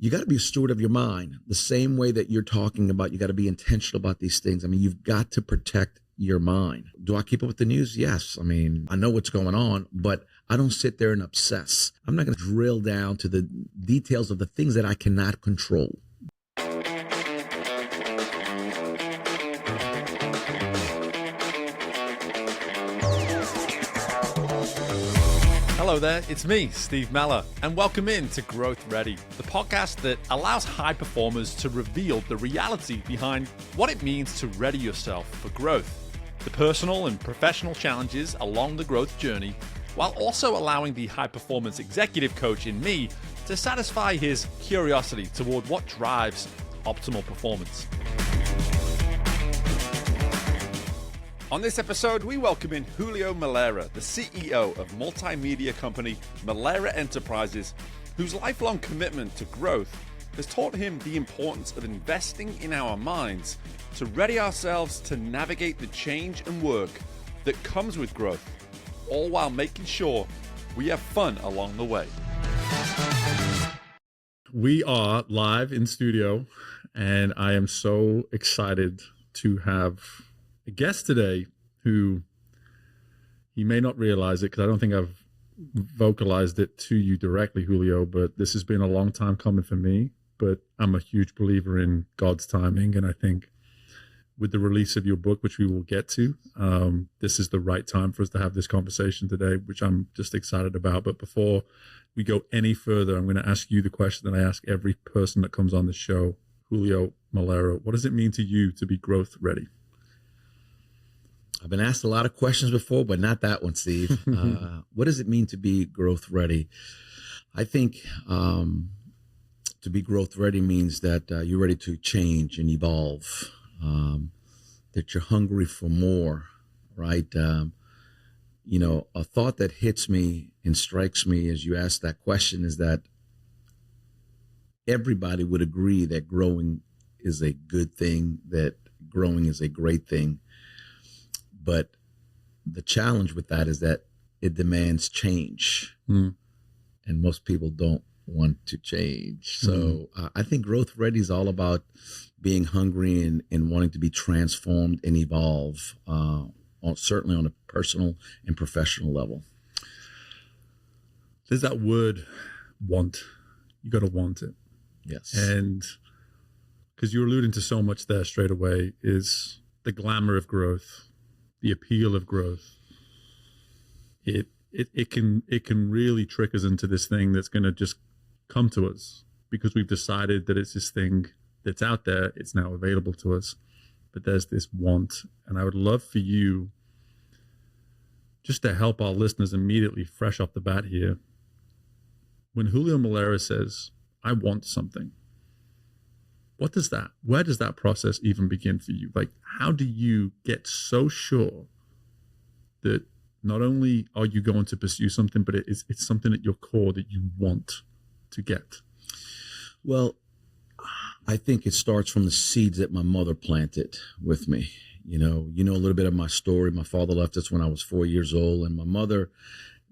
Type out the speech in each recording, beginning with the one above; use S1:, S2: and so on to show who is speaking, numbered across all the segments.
S1: you got to be a steward of your mind the same way that you're talking about. You got to be intentional about these things. I mean, you've got to protect your mind. Do I keep up with the news? Yes. I mean, I know what's going on, but I don't sit there and obsess. I'm not going to drill down to the details of the things that I cannot control.
S2: Hello there, it's me, Steve Mellor, and welcome in to Growth Ready, the podcast that allows high performers to reveal the reality behind what it means to ready yourself for growth, the personal and professional challenges along the growth journey, while also allowing the high performance executive coach in me to satisfy his curiosity toward what drives optimal performance. On this episode, we welcome in Julio Melara, the CEO of multimedia company Melara Enterprises, whose lifelong commitment to growth has taught him the importance of investing in our minds to ready ourselves to navigate the change and work that comes with growth, all while making sure we have fun along the way.
S3: We are live in studio, and I am so excited to have a guest today who, he may not realize it because I don't think I've vocalized it to you directly, Julio, but this has been a long time coming for me. But I'm a huge believer in God's timing, and I think with the release of your book, which we will get to, this is the right time for us to have this conversation today, which I'm just excited about. But before we go any further, I'm going to ask you the question that I ask every person that comes on the show. Julio Melara, what does it mean to you to be growth ready?
S1: I've been asked a lot of questions before, but not that one, Steve. What does it mean to be growth ready? I think to be growth ready means that you're ready to change and evolve, that you're hungry for more, right? A thought that hits me and strikes me as you ask that question is that everybody would agree that growing is a good thing, that growing is a great thing. But the challenge with that is that it demands change. And most people don't want to change. So I think growth ready is all about being hungry and wanting to be transformed and evolve, certainly on a personal and professional level.
S3: There's that word, want. You got to want it.
S1: Yes.
S3: And because you're alluding to so much there straight away, is the glamour of growth, the appeal of growth. It can really trick us into this thing that's going to just come to us because we've decided that it's this thing that's out there. It's now available to us, but there's this want. And I would love for you just to help our listeners immediately, fresh off the bat here. When Julio Melara says, I want something, where does that process even begin for you? Like, how do you get so sure that not only are you going to pursue something, but it's something at your core that you want to get?
S1: Well, I think it starts from the seeds that my mother planted with me. You know a little bit of my story. My father left us when I was 4 years old, and my mother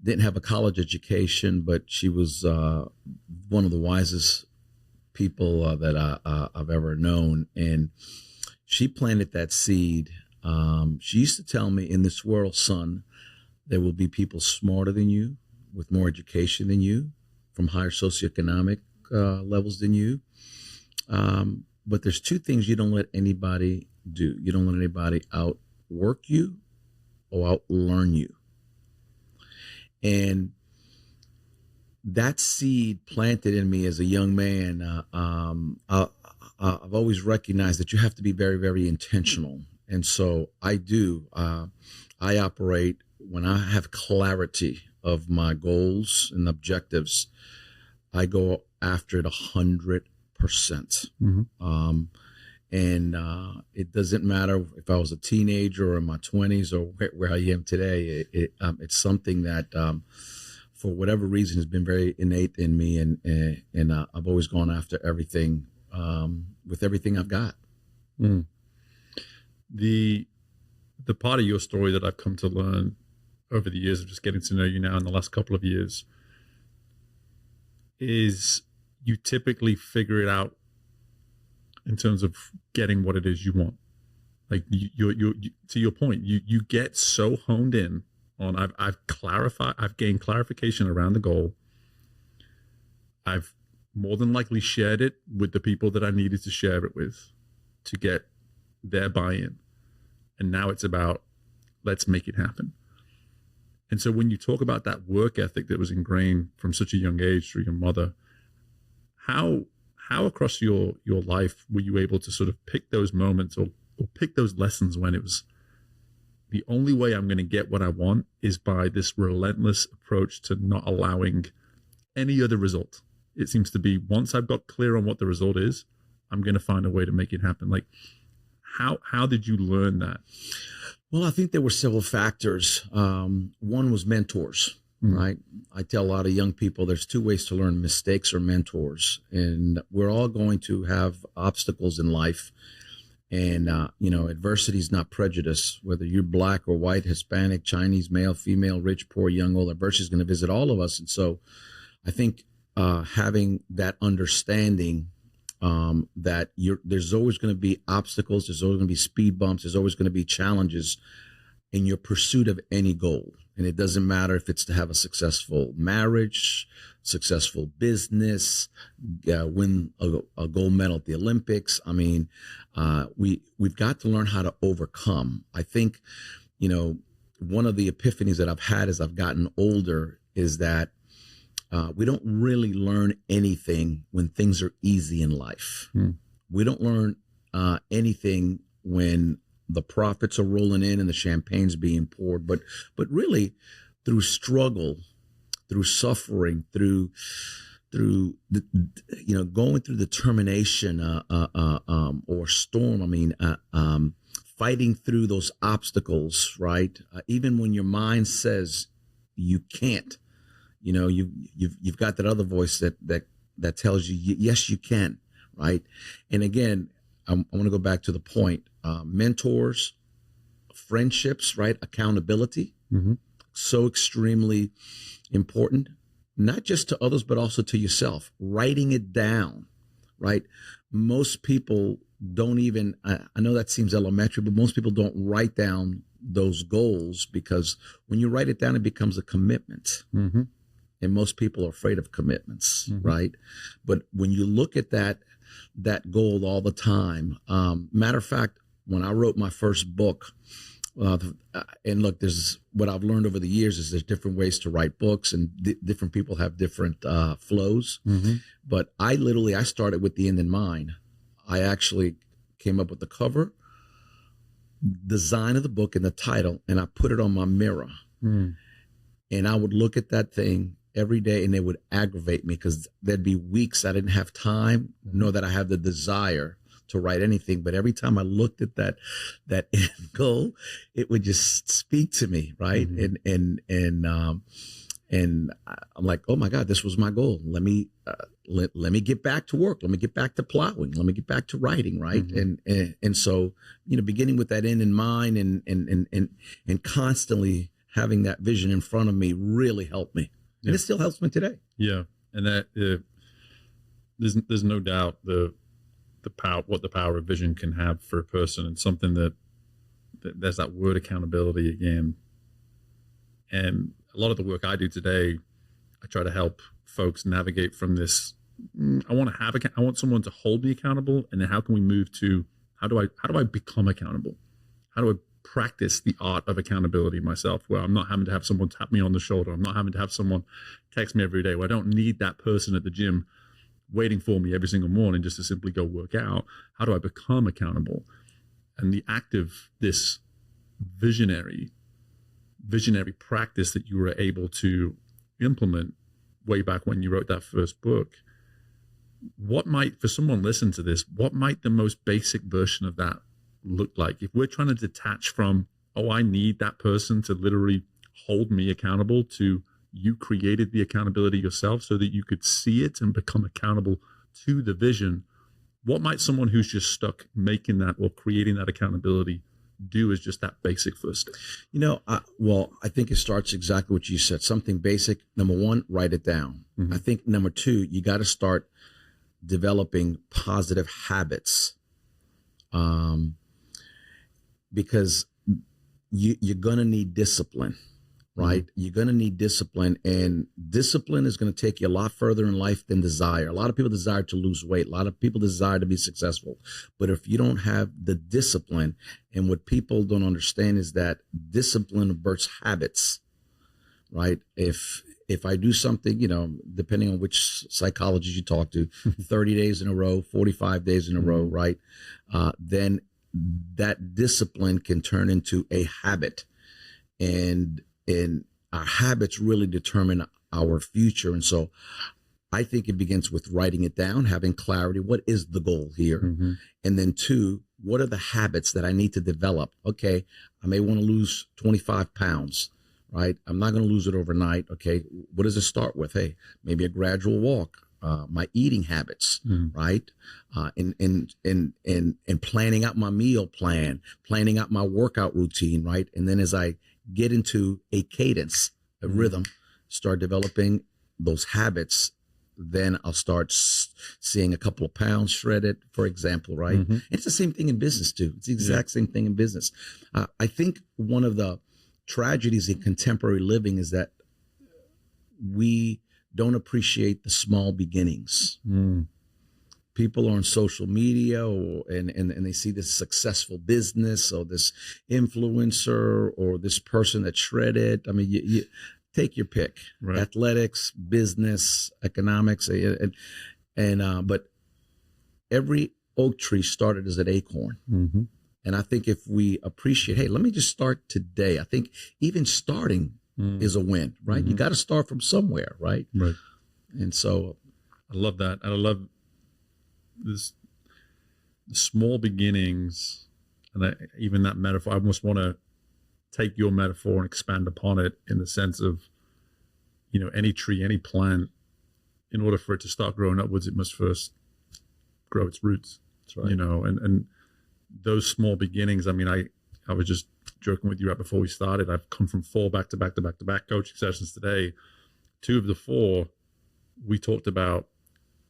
S1: didn't have a college education, but she was one of the wisest people that I've ever known. And she planted that seed. She used to tell me, in this world, son, there will be people smarter than you, with more education than you, from higher socioeconomic levels than you. But there's two things you don't let anybody do. You don't let anybody outwork you or outlearn you. And that seed planted in me as a young man, I've always recognized that you have to be very, very intentional. And so I do. I operate when I have clarity of my goals and objectives. I go after it 100%. And it doesn't matter if I was a teenager or in my 20s or where I am today. It's something that for whatever reason has been very innate in me, and I've always gone after everything with everything I've got.
S3: The part of your story that I've come to learn over the years of just getting to know you now in the last couple of years is you typically figure it out in terms of getting what it is you want. Like you to your point, you get so honed in on I've gained clarification around the goal. I've more than likely shared it with the people that I needed to share it with to get their buy-in. And now it's about, let's make it happen. And so when you talk about that work ethic that was ingrained from such a young age through your mother, how across your life were you able to sort of pick those moments or pick those lessons when it was the only way I'm going to get what I want is by this relentless approach to not allowing any other result? It seems to be once I've got clear on what the result is, I'm going to find a way to make it happen. Like, how did you learn that?
S1: Well, I think there were several factors. One was mentors, right? I tell a lot of young people there's two ways to learn: mistakes or mentors. And we're all going to have obstacles in life. And, adversity is not prejudice. Whether you're black or white, Hispanic, Chinese, male, female, rich, poor, young, old, adversity is going to visit all of us. And so I think having that understanding that there's always going to be obstacles, there's always going to be speed bumps, there's always going to be challenges in your pursuit of any goal. And it doesn't matter if it's to have a successful marriage, successful business, win a gold medal at the Olympics. I mean, we've got to learn how to overcome. I think, one of the epiphanies that I've had as I've gotten older is that we don't really learn anything when things are easy in life. We don't learn anything when the profits are rolling in and the champagne's being poured, but really through struggle, through suffering, through going through determination or storm. I mean, fighting through those obstacles, right? Even when your mind says you can't. You've got that other voice that tells you, yes, you can, right? And again, I want to go back to the point, mentors, friendships, right? Accountability, so extremely important, not just to others, but also to yourself. Writing it down, right? Most people don't even, I know that seems elementary, but most people don't write down those goals because when you write it down, it becomes a commitment. And most people are afraid of commitments, right? But when you look at that goal all the time, matter of fact, when I wrote my first book, and look, there's what I've learned over the years is there's different ways to write books and different people have different flows. But I started with the end in mind. I actually came up with the cover, design of the book and the title, and I put it on my mirror. And I would look at that thing every day and it would aggravate me because there'd be weeks I didn't have time, nor that I had the desire to write anything. But every time I looked at that end goal, it would just speak to me, right? And I'm like, oh my God, this was my goal. Let me get back to work. Let me get back to plowing. Let me get back to writing, right? And so beginning with that end in mind and constantly having that vision in front of me really helped me. And it still helps me today.
S3: Yeah. And that there's no doubt the power, what the power of vision can have for a person, and something that there's that word accountability again. And a lot of the work I do today, I try to help folks navigate from this. I want someone to hold me accountable. And then how can we move to, how do I become accountable? How do I practice the art of accountability myself, where I'm not having to have someone tap me on the shoulder. I'm not having to have someone text me every day, where I don't need that person at the gym waiting for me every single morning just to simply go work out. How do I become accountable? And the act of this visionary practice that you were able to implement way back when you wrote that first book, what might, for someone listening to this, what might the most basic version of that look like? If we're trying to detach from, oh, I need that person to literally hold me accountable, to you created the accountability yourself so that you could see it and become accountable to the vision, what might someone who's just stuck making that or creating that accountability do as just that basic first step?
S1: I think it starts exactly what you said, something basic. Number one, write it down. I think number two, you got to start developing positive habits, because you're going to need discipline, right? You're going to need discipline, and discipline is going to take you a lot further in life than desire. A lot of people desire to lose weight. A lot of people desire to be successful. But if you don't have the discipline, and what people don't understand is that discipline births habits, right? If I do something, depending on which psychologist you talk to, 30 days in a row, 45 days in a row, right? Then that discipline can turn into a habit. And our habits really determine our future. And so I think it begins with writing it down, having clarity. What is the goal here? And then 2, what are the habits that I need to develop? Okay, I may want to lose 25 pounds. Right? I'm not going to lose it overnight. Okay. What does it start with? Hey, maybe a gradual walk, my eating habits, right? And planning out my meal plan, planning out my workout routine, right? And then as I get into a cadence, a rhythm, start developing those habits, then I'll start seeing a couple of pounds shredded, for example, right? It's the same thing in business too. It's the exact same thing in business. I think one of the tragedies in contemporary living is that we don't appreciate the small beginnings. People are on social media and they see this successful business or this influencer or this person that shredded. I mean, you take your pick, right? Athletics, business, economics, but every oak tree started as an acorn. And I think if we appreciate, hey, let me just start today. I think even starting is a win, right? You got to start from somewhere, right?
S3: Right.
S1: And so
S3: I love that. And I love this small beginnings. And even that metaphor, I almost want to take your metaphor and expand upon it in the sense of, any tree, any plant, in order for it to start growing upwards, it must first grow its roots.
S1: That's right.
S3: And those small beginnings, I mean, I was just joking with you right before we started. I've come from 4 back-to-back coaching sessions today. 2 of the 4, we talked about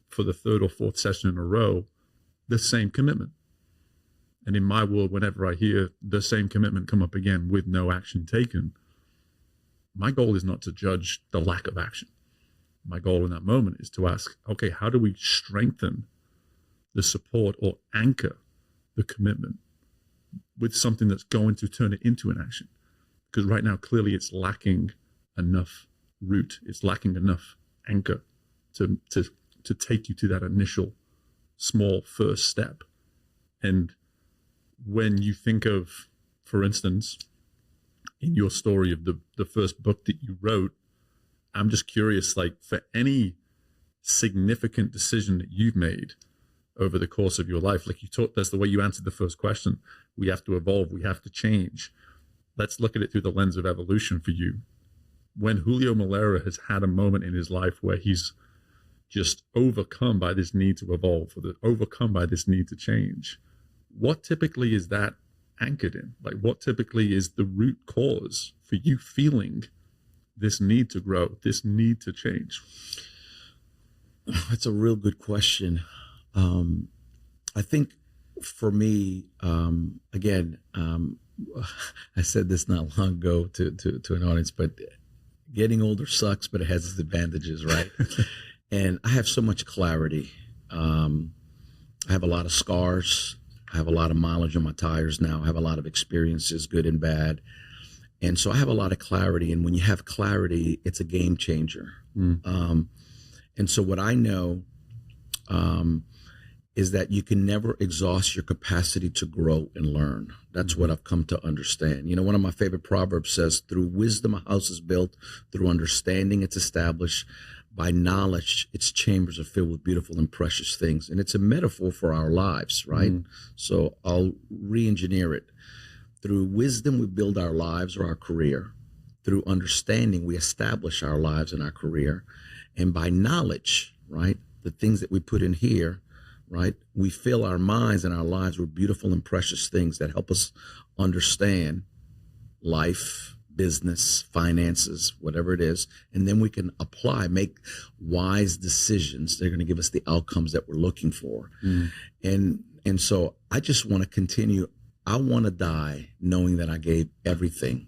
S3: for the 3rd or 4th session in a row, the same commitment. And in my world, whenever I hear the same commitment come up again with no action taken, my goal is not to judge the lack of action. My goal in that moment is to ask, okay, how do we strengthen the support or anchor the commitment with something that's going to turn it into an action? Because right now, clearly it's lacking enough root. It's lacking enough anchor to take you to that initial small first step. And when you think of, for instance, in your story of the first book that you wrote, I'm just curious, like, for any significant decision that you've made over the course of your life, like you taught, that's the way you answered the first question. We have to evolve. We have to change. Let's look at it through the lens of evolution for you. When Julio Melara has had a moment in his life where he's just overcome by this need to evolve, or overcome by this need to change, what typically is that anchored in? Like, what typically is the root cause for you feeling this need to grow, this need to change?
S1: That's a real good question. I think for me, again, I said this not long ago to an audience, but getting older sucks, but it has its advantages, right? And I have so much clarity. I have a lot of scars. I have a lot of mileage on my tires now. I have a lot of experiences, good and bad. And so I have a lot of clarity. And when you have clarity, it's a game changer. And so what I know is that you can never exhaust your capacity to grow and learn. That's what I've come to understand. One of my favorite proverbs says, through wisdom, a house is built. Through understanding, it's established. By knowledge, its chambers are filled with beautiful and precious things. And it's a metaphor for our lives, right? So I'll re-engineer it. Through wisdom, we build our lives or our career. Through understanding, we establish our lives and our career. And by knowledge, right, the things that we put in here, right, we fill our minds and our lives with beautiful and precious things that help us understand life, business, finances, whatever it is. And then we can make wise decisions. They're going to give us the outcomes that we're looking for. And so I just want to continue. I want to die knowing that I gave everything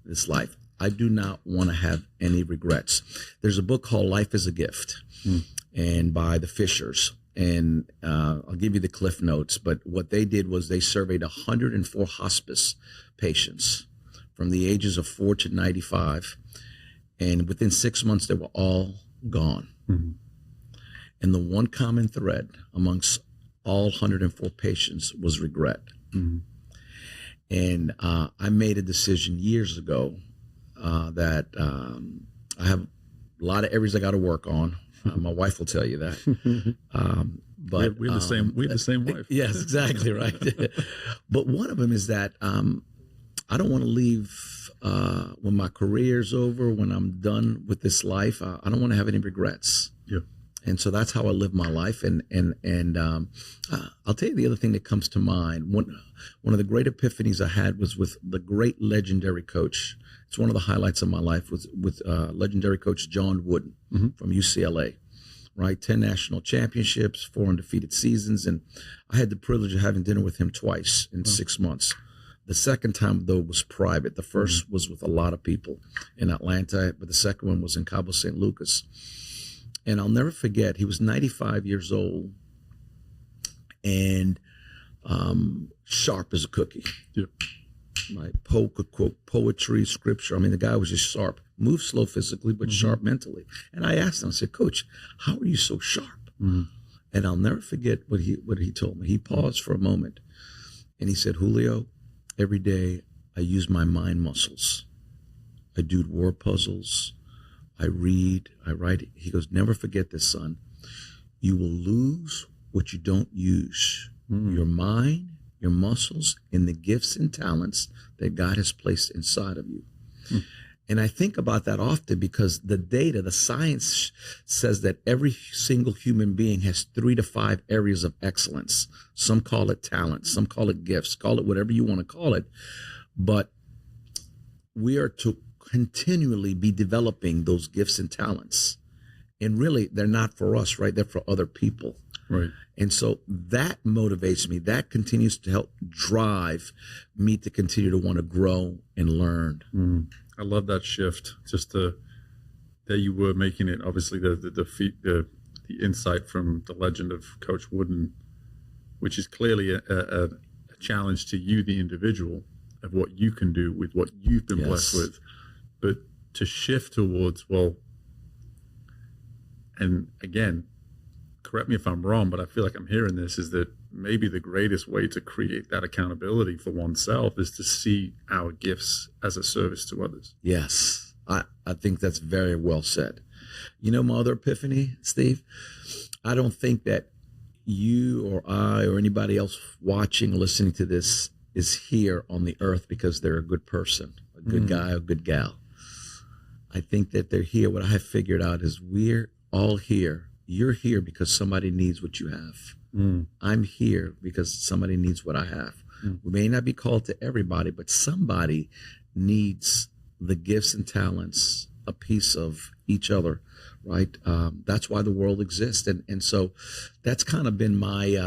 S1: this life. I do not want to have any regrets. There's a book called Life is a Gift, and by the Fishers. And I'll give you the cliff notes, but what they did was they surveyed 104 hospice patients from the ages of 4 to 95. And within 6 months, they were all gone. And the one common thread amongst all 104 patients was regret. And I made a decision years ago that I have a lot of areas I got to work on. My wife will tell you that. But
S3: we have the same wife.
S1: Yes, exactly right. But one of them is that I don't want to leave when my career's over, when I'm done with this life. I don't want to have any regrets.
S3: Yeah.
S1: And so that's how I live my life. And I'll tell you the other thing that comes to mind. One of the great epiphanies I had was with the great legendary coach. It's one of the highlights of my life with legendary coach John Wooden from UCLA, right? 10 national championships, 4 undefeated seasons. And I had the privilege of having dinner with him twice in 6 months. The second time, though, was private. The first was with a lot of people in Atlanta, but the second one was in Cabo San Lucas. And I'll never forget, he was 95 years old and sharp as a cookie.
S3: Yeah.
S1: Right? Poe could quote poetry, scripture. I mean, the guy was just sharp. Moved slow physically, but sharp mentally. And I asked him, I said, Coach, how are you so sharp? And I'll never forget what he told me. He paused for a moment and he said, Julio, every day I use my mind muscles. I do word puzzles. I read, I write. He goes, never forget this, son. You will lose what you don't use. Your mind, your muscles, and the gifts and talents that God has placed inside of you. And I think about that often because the data, the science says that every single human being has 3 to 5 areas of excellence. Some call it talent, some call it gifts, call it whatever you want to call it. But we are to continually be developing those gifts and talents. And really, they're not for us, right? They're for other people.
S3: Right.
S1: And so that motivates me. That continues to help drive me to continue to want to grow and learn.
S3: I love that shift. Just there you were making it. Obviously, the insight from the legend of Coach Wooden, which is clearly a challenge to you, the individual, of what you can do with what you've been blessed with. But to shift towards, well, and again, correct me if I'm wrong, but I feel like I'm hearing this, is that maybe the greatest way to create that accountability for oneself is to see our gifts as a service to others.
S1: Yes, I think that's very well said. You know, my other epiphany, Steve, I don't think that you or I or anybody else watching or listening to this is here on the earth because they're a good person, a good guy, a good gal. I think that they're here. What I have figured out is we're all here. You're here because somebody needs what you have. I'm here because somebody needs what I have. We may not be called to everybody, but somebody needs the gifts and talents, a piece of each other, right? That's why the world exists. And so that's kind of been my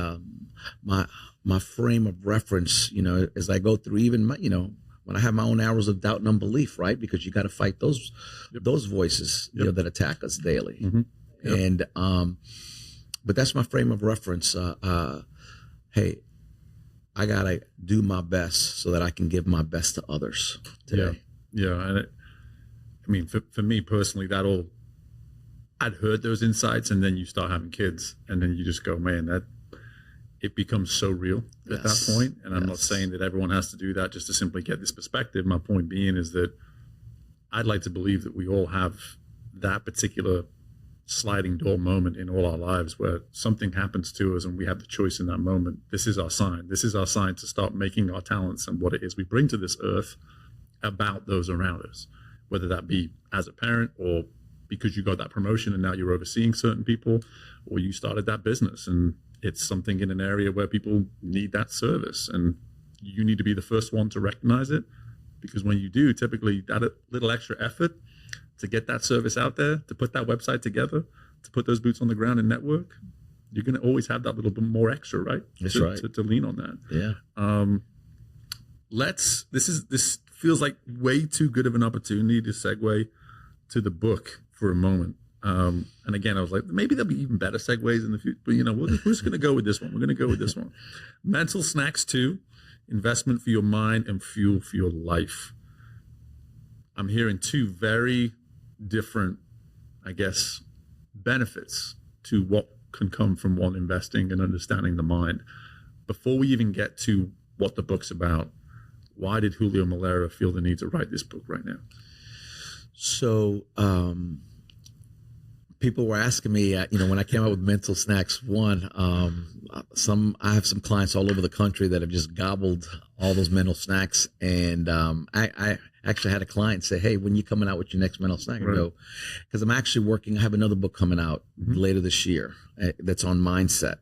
S1: frame of reference, you know, as I go through even my, you know, when I have my own hours of doubt and unbelief, right? Because you got to fight those voices, you know, that attack us daily. And, but that's my frame of reference. Hey, I got to do my best so that I can give my best to others today.
S3: Yeah. And I mean, for me personally, I'd heard those insights, and then you start having kids and then you just go, man, it becomes so real at that point. And I'm not saying that everyone has to do that just to simply get this perspective. My point being is that I'd like to believe that we all have that particular sliding door moment in all our lives where something happens to us and we have the choice in that moment. This is our sign. This is our sign to start making our talents and what it is we bring to this earth about those around us, whether that be as a parent or because you got that promotion and now you're overseeing certain people, or you started that business and it's something in an area where people need that service and you need to be the first one to recognize it because when you do, typically that a little extra effort to get that service out there, to put that website together, to put those boots on the ground and network, you're going to always have that little bit more extra, right?
S1: That's right.
S3: To lean on that.
S1: Yeah.
S3: This feels like way too good of an opportunity to segue to the book for a moment. And again, I was like, maybe there'll be even better segues in the future, but we're just going to go with this one. We're going to go with this one. Mental Snacks 2, Investment for Your Mind and Fuel for Your Life. I'm hearing two very different, I guess, benefits to what can come from one, investing and understanding the mind. Before we even get to what the book's about, why did Julio Melara feel the need to write this book right now?
S1: So, people were asking me, when I came out with Mental Snacks 1, I have some clients all over the country that have just gobbled all those mental snacks. And I actually had a client say, hey, when you coming out with your next mental snack? I go, because I'm actually working, I have another book coming out later this year that's on mindset.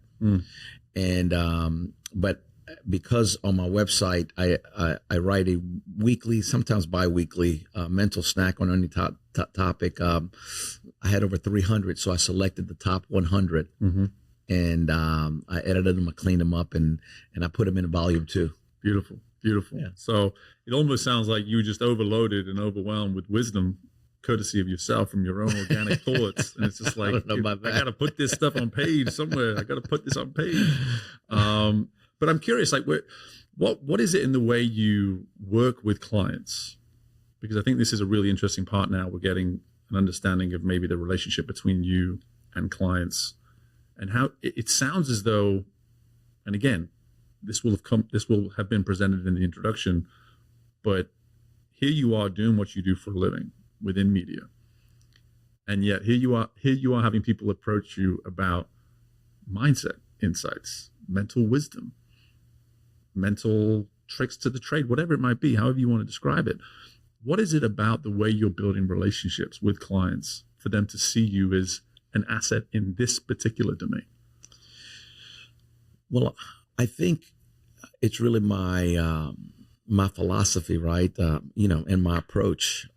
S1: And, but because on my website, I write a weekly, sometimes bi-weekly mental snack on any topic. I had over 300, so I selected the top 100, and I edited them, I cleaned them up, and I put them in volume 2.
S3: Beautiful. Yeah. So it almost sounds like you were just overloaded and overwhelmed with wisdom, courtesy of yourself from your own organic thoughts. And it's just like, I got to put this stuff on page somewhere. I got to put this on page. But I'm curious, like, what is it in the way you work with clients? Because I think this is a really interesting part now. We're getting an understanding of maybe the relationship between you and clients, and how it sounds as though, and again, this will have been presented in the introduction, but here you are doing what you do for a living within media, and yet here you are having people approach you about mindset insights, mental wisdom, mental tricks to the trade, whatever it might be, however you want to describe it. What is it about the way you're building relationships with clients for them to see you as an asset in this particular domain?
S1: Well, I think it's really my my philosophy, right? And my approach.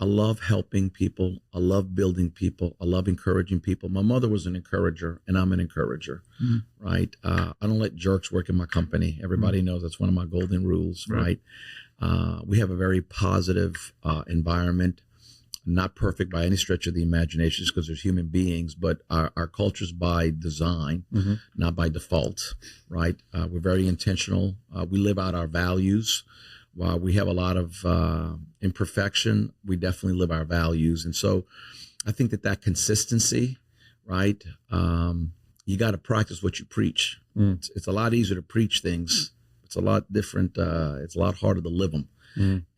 S1: I love helping people. I love building people. I love encouraging people. My mother was an encourager, and I'm an encourager, right? I don't let jerks work in my company. Everybody knows that's one of my golden rules, right? We have a very positive environment, not perfect by any stretch of the imagination, because there's human beings, but our culture's by design, not by default, right? We're very intentional. We live out our values. While we have a lot of imperfection, we definitely live our values. And so I think that consistency, right? You got to practice what you preach. It's a lot easier to preach things. It's a lot different. It's a lot harder to live them.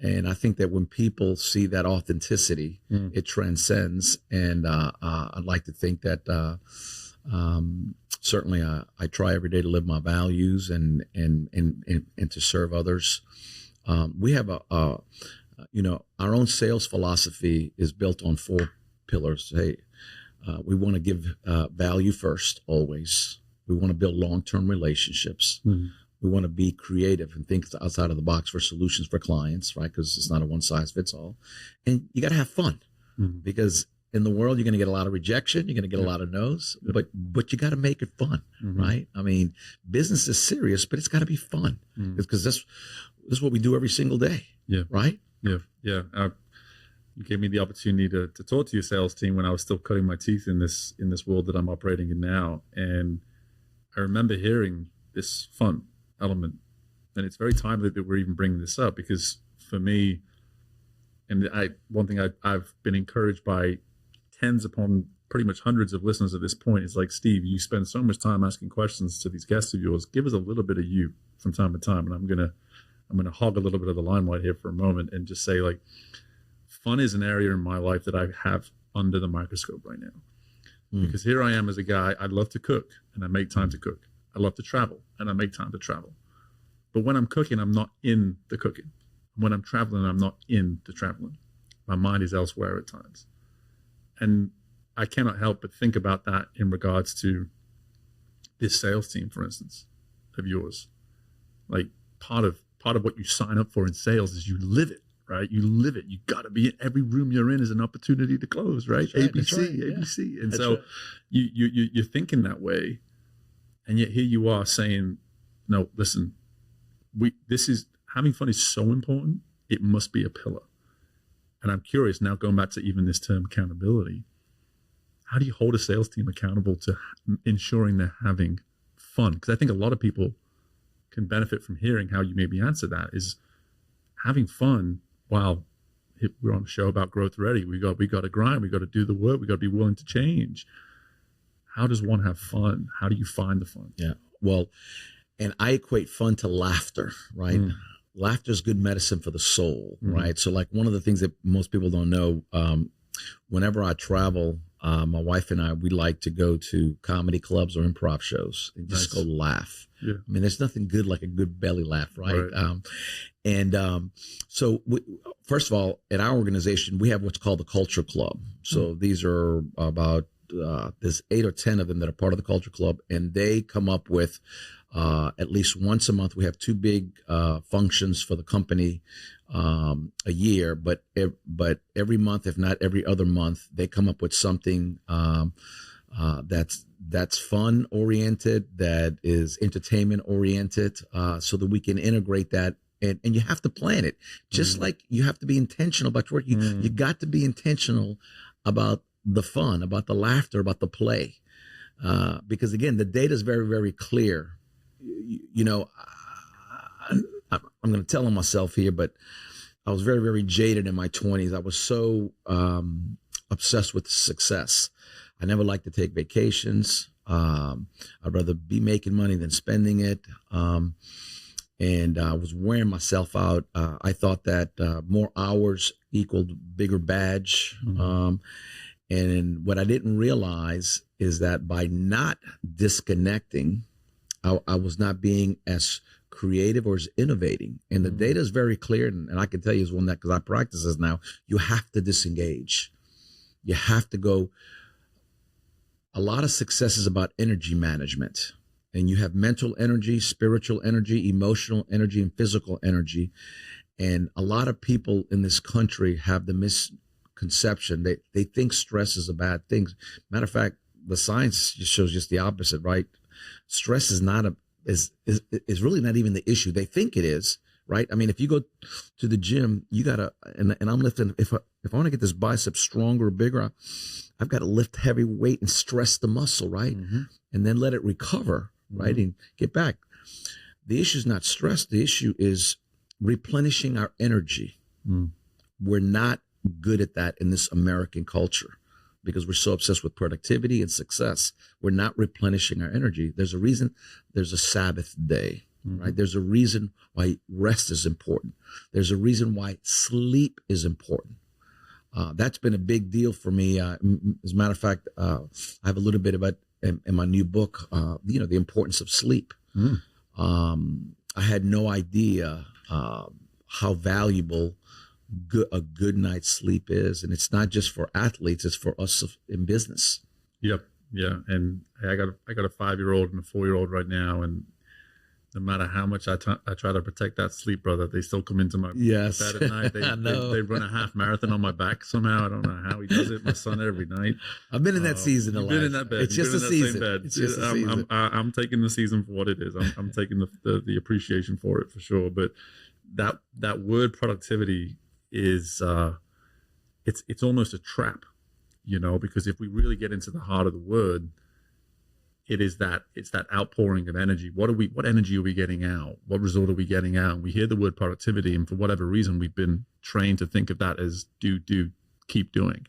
S1: And I think that when people see that authenticity, it transcends. And I'd like to think that certainly I try every day to live my values and to serve others. We have our own sales philosophy is built on 4 pillars. Hey, we want to give value first, always. We want to build long-term relationships. We want to be creative and think outside of the box for solutions for clients, right? Because it's not a one-size-fits-all. And you got to have fun, because in the world, you're going to get a lot of rejection. You're going to get a lot of no's, but you got to make it fun, right? I mean, business is serious, but it's got to be fun, because this is what we do every single day, right?
S3: Yeah. You gave me the opportunity to talk to your sales team when I was still cutting my teeth in this world that I'm operating in now, and I remember hearing this fun element, and it's very timely that we're even bringing this up, because for me, and one thing I've been encouraged by tens upon pretty much hundreds of listeners at this point is like, Steve, you spend so much time asking questions to these guests of yours. Give us a little bit of you from time to time, and I'm gonna hog a little bit of the limelight here for a moment and just say, like, fun is an area in my life that I have under the microscope right now, because here I am as a guy. I love to cook, and I make time to cook. I love to travel, and I make time to travel. But when I'm cooking, I'm not in the cooking. When I'm traveling, I'm not in the traveling. My mind is elsewhere at times. And I cannot help but think about that in regards to this sales team, for instance, of yours. Like, part of part of what you sign up for in sales is you live it, right? You live it. You got to be in every room you're in is an opportunity to close, right? ABC, ABC. And so you're thinking that way. And yet here you are saying, no, listen, having fun is so important. It must be a pillar. And I'm curious now, going back to even this term accountability, how do you hold a sales team accountable to ensuring they're having fun? Because I think a lot of people can benefit from hearing how you maybe answer that is having fun. Wow, we're on a show about growth ready. We got to grind. We got to do the work. We got to be willing to change. How does one have fun? How do you find the fun?
S1: Yeah. Well, and I equate fun to laughter, right? Laughter is good medicine for the soul, right? So like one of the things that most people don't know, whenever I travel, my wife and I, we like to go to comedy clubs or improv shows and just go laugh. Yeah. I mean, there's nothing good like a good belly laugh, right? So first of all, at our organization, we have what's called the Culture Club. So these are about, there's 8 or 10 of them that are part of the Culture Club, and they come up with at least once a month. We have 2 big functions for the company a year, but every month, if not every other month, they come up with something that's fun oriented, that is entertainment oriented, so that we can integrate that. And you have to plan it, just like you have to be intentional about your work. You got to be intentional about the fun, about the laughter, about the play, because again, the data is very, very clear. You know, I'm going to tell on myself here, but I was very, very jaded in my 20s. I was so obsessed with success. I never liked to take vacations. I'd rather be making money than spending it. And I was wearing myself out. I thought that more hours equaled bigger badge. And what I didn't realize is that by not disconnecting, I was not being as creative or as innovating. And the data is very clear. And I can tell you is one that, because I practice this now, you have to disengage. You have to go. A lot of success is about energy management. And you have mental energy, spiritual energy, emotional energy, and physical energy. And a lot of people in this country have the misconception. They think stress is a bad thing. Matter of fact, the science just shows just the opposite, right? Stress is is really not even the issue. They think it is, right? I mean, if you go to the gym, you gotta, and I'm lifting, if I want to get this bicep stronger or bigger, I've got to lift heavy weight and stress the muscle, right? And then let it recover, right? And get back. The issue is not stress. The issue is replenishing our energy. We're not good at that in this American culture, because we're so obsessed with productivity and success. We're not replenishing our energy. There's a reason there's a Sabbath day, right? There's a reason why rest is important. There's a reason why sleep is important. That's been a big deal for me. As a matter of fact, I have a little bit about in my new book, the importance of sleep. I had no idea how valuable a good night's sleep is, and it's not just for athletes; it's for us in business.
S3: Yep, yeah. And I got a 5-year-old and a 4-year-old right now, and no matter how much I try to protect that sleep, brother, they still come into my bed at night. They run a half marathon on my back somehow. I don't know how he does it. My son every night.
S1: I've been in that season.
S3: You've been in that bed.
S1: It's just a season. It's just a season.
S3: I'm taking the season for what it is. I'm taking the appreciation for it for sure. But that word productivity is it's almost a trap, because if we really get into the heart of the word, it's that outpouring of energy. What energy are we getting out? What result are we getting out? And we hear the word productivity, and for whatever reason, we've been trained to think of that as do, keep doing.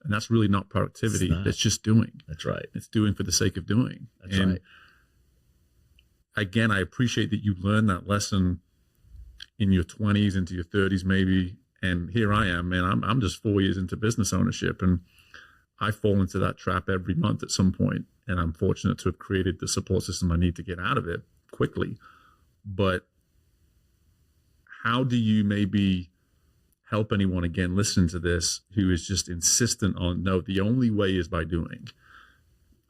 S3: And that's really not productivity. That's just doing.
S1: That's right.
S3: It's doing for the sake of doing.
S1: That's right.
S3: Again, I appreciate that you learned that lesson in your 20s, into your 30s maybe. And here I am, man, I'm just 4 years into business ownership, and I fall into that trap every month at some point. And I'm fortunate to have created the support system I need to get out of it quickly. But how do you maybe help anyone, again, listen to this, who is just insistent on, no, the only way is by doing?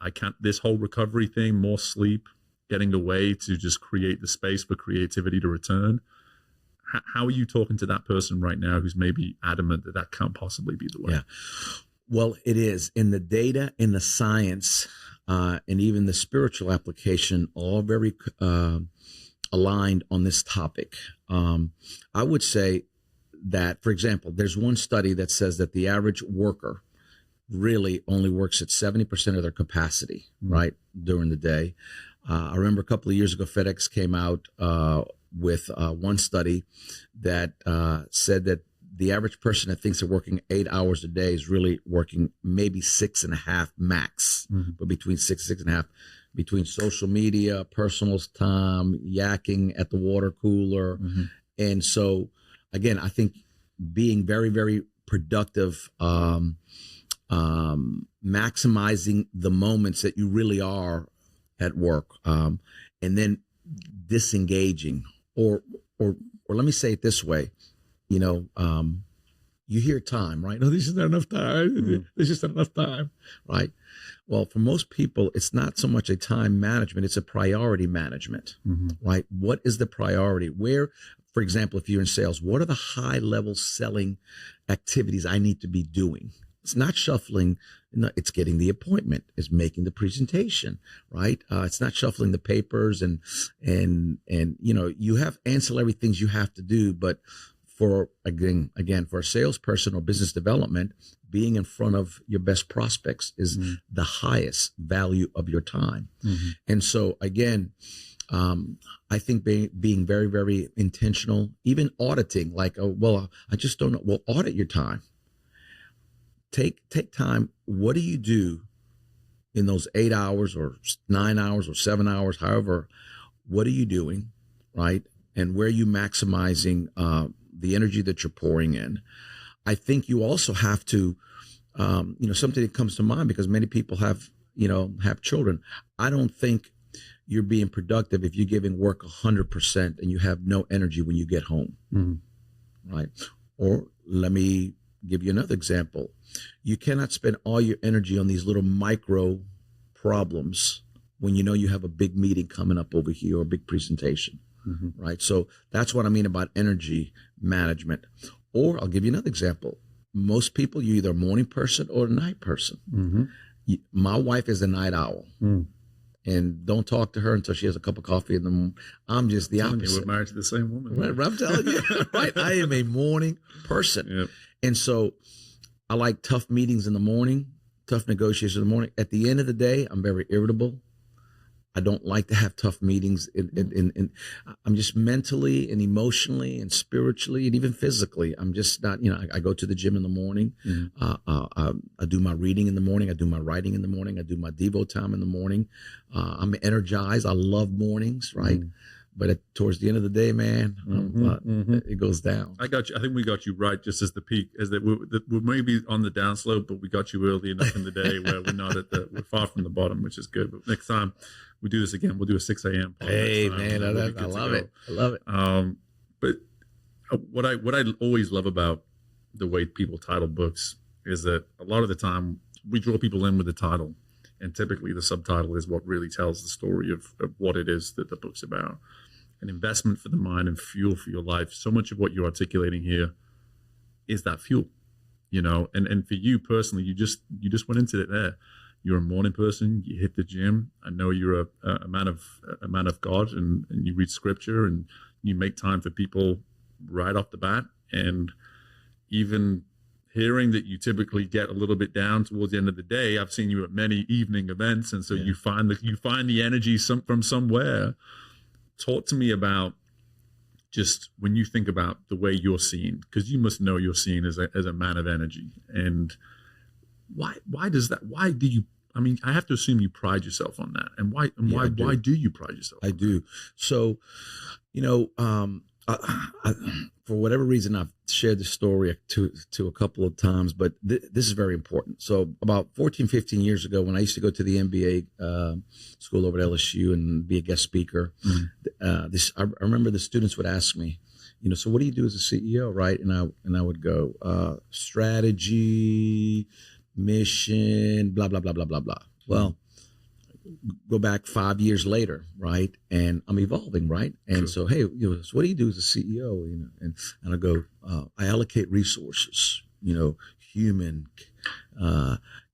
S3: I can't, this whole recovery thing, more sleep, getting away to just create the space for creativity to return. How are you talking to that person right now who's maybe adamant that that can't possibly be the way?
S1: Yeah. Well, it is. In the data, in the science, and even the spiritual application, all very aligned on this topic. I would say that, for example, there's one study that says that the average worker really only works at 70% of their capacity, right, during the day. I remember a couple of years ago, FedEx came out with one study that said that the average person that thinks they're working 8 hours a day is really working maybe 6.5 max, but between 6.5, between social media, personal time, yakking at the water cooler. And so, again, I think being very, very productive, maximizing the moments that you really are at work, and then disengaging, or let me say it this way, you hear time, right? No, this is not enough time. There's just not enough time, right? Well, for most people, it's not so much a time management, it's a priority management, right? What is the priority? Where, for example, if you're in sales, what are the high level selling activities I need to be doing? It's not shuffling. It's getting the appointment. It's making the presentation, right? It's not shuffling the papers and you have ancillary things you have to do. But for for a salesperson or business development, being in front of your best prospects is the highest value of your time. And so again, I think being very, very intentional, even auditing, like, I just don't know. Well, audit your time. Take time. What do you do in those 8 hours or 9 hours or 7 hours, however, what are you doing, right? And where are you maximizing the energy that you're pouring in? I think you also have to, something that comes to mind, because many people have children. I don't think you're being productive if you're giving work 100% and you have no energy when you get home, right? Or let me give you another example. You cannot spend all your energy on these little micro problems when you have a big meeting coming up over here or a big presentation, right? So that's what I mean about energy management. Or I'll give you another example. Most people, you're either a morning person or a night person. My wife is a night owl. And don't talk to her until she has a cup of coffee in the morning. I'm just the opposite.
S3: We're married to the same woman.
S1: Right, I'm telling you, right? I am a morning person.
S3: Yep.
S1: And so I like tough meetings in the morning, tough negotiations in the morning. At the end of the day, I'm very irritable. I don't like to have tough meetings. I'm just mentally and emotionally and spiritually and even physically, I'm just not, I go to the gym in the morning. I do my reading in the morning. I do my writing in the morning. I do my Devo time in the morning. I'm energized. I love mornings, right? But towards the end of the day, man, it goes down.
S3: I got you. I think we got you right just as the peak, as that we're maybe on the downslope, but we got you early enough in the day where we're not we're far from the bottom, which is good. But next time we do this again, we'll do a 6 a.m.
S1: Hey, man, I love it. I love it.
S3: But what I always love about the way people title books is that a lot of the time we draw people in with the title, and typically the subtitle is what really tells the story of what it is that the book's about. An investment for the mind and fuel for your life. So much of what you're articulating here is that fuel, and for you personally, you just went into it there. You're a morning person. You hit the gym. I know you're a man of God, and you read scripture, and you make time for people right off the bat. And even hearing that you typically get a little bit down towards the end of the day, I've seen you at many evening events, and so you find the energy from somewhere. Talk to me about just when you think about the way you're seen, because you must know you're seen as a man of energy. And why does that? Why do you? I mean, I have to assume you pride yourself on that. And why do you pride yourself?
S1: I do. So, for whatever reason, I've shared the story to a couple of times, but this is very important. So about 14, 15 years ago, when I used to go to the MBA school over at LSU and be a guest speaker, I remember the students would ask me, so what do you do as a CEO, right? And I would go, strategy, mission, blah, blah, blah, blah, blah, blah. Well, go back 5 years later, right? And I'm evolving, right? And so, hey, so what do you do as a CEO? And I go, I allocate resources, human,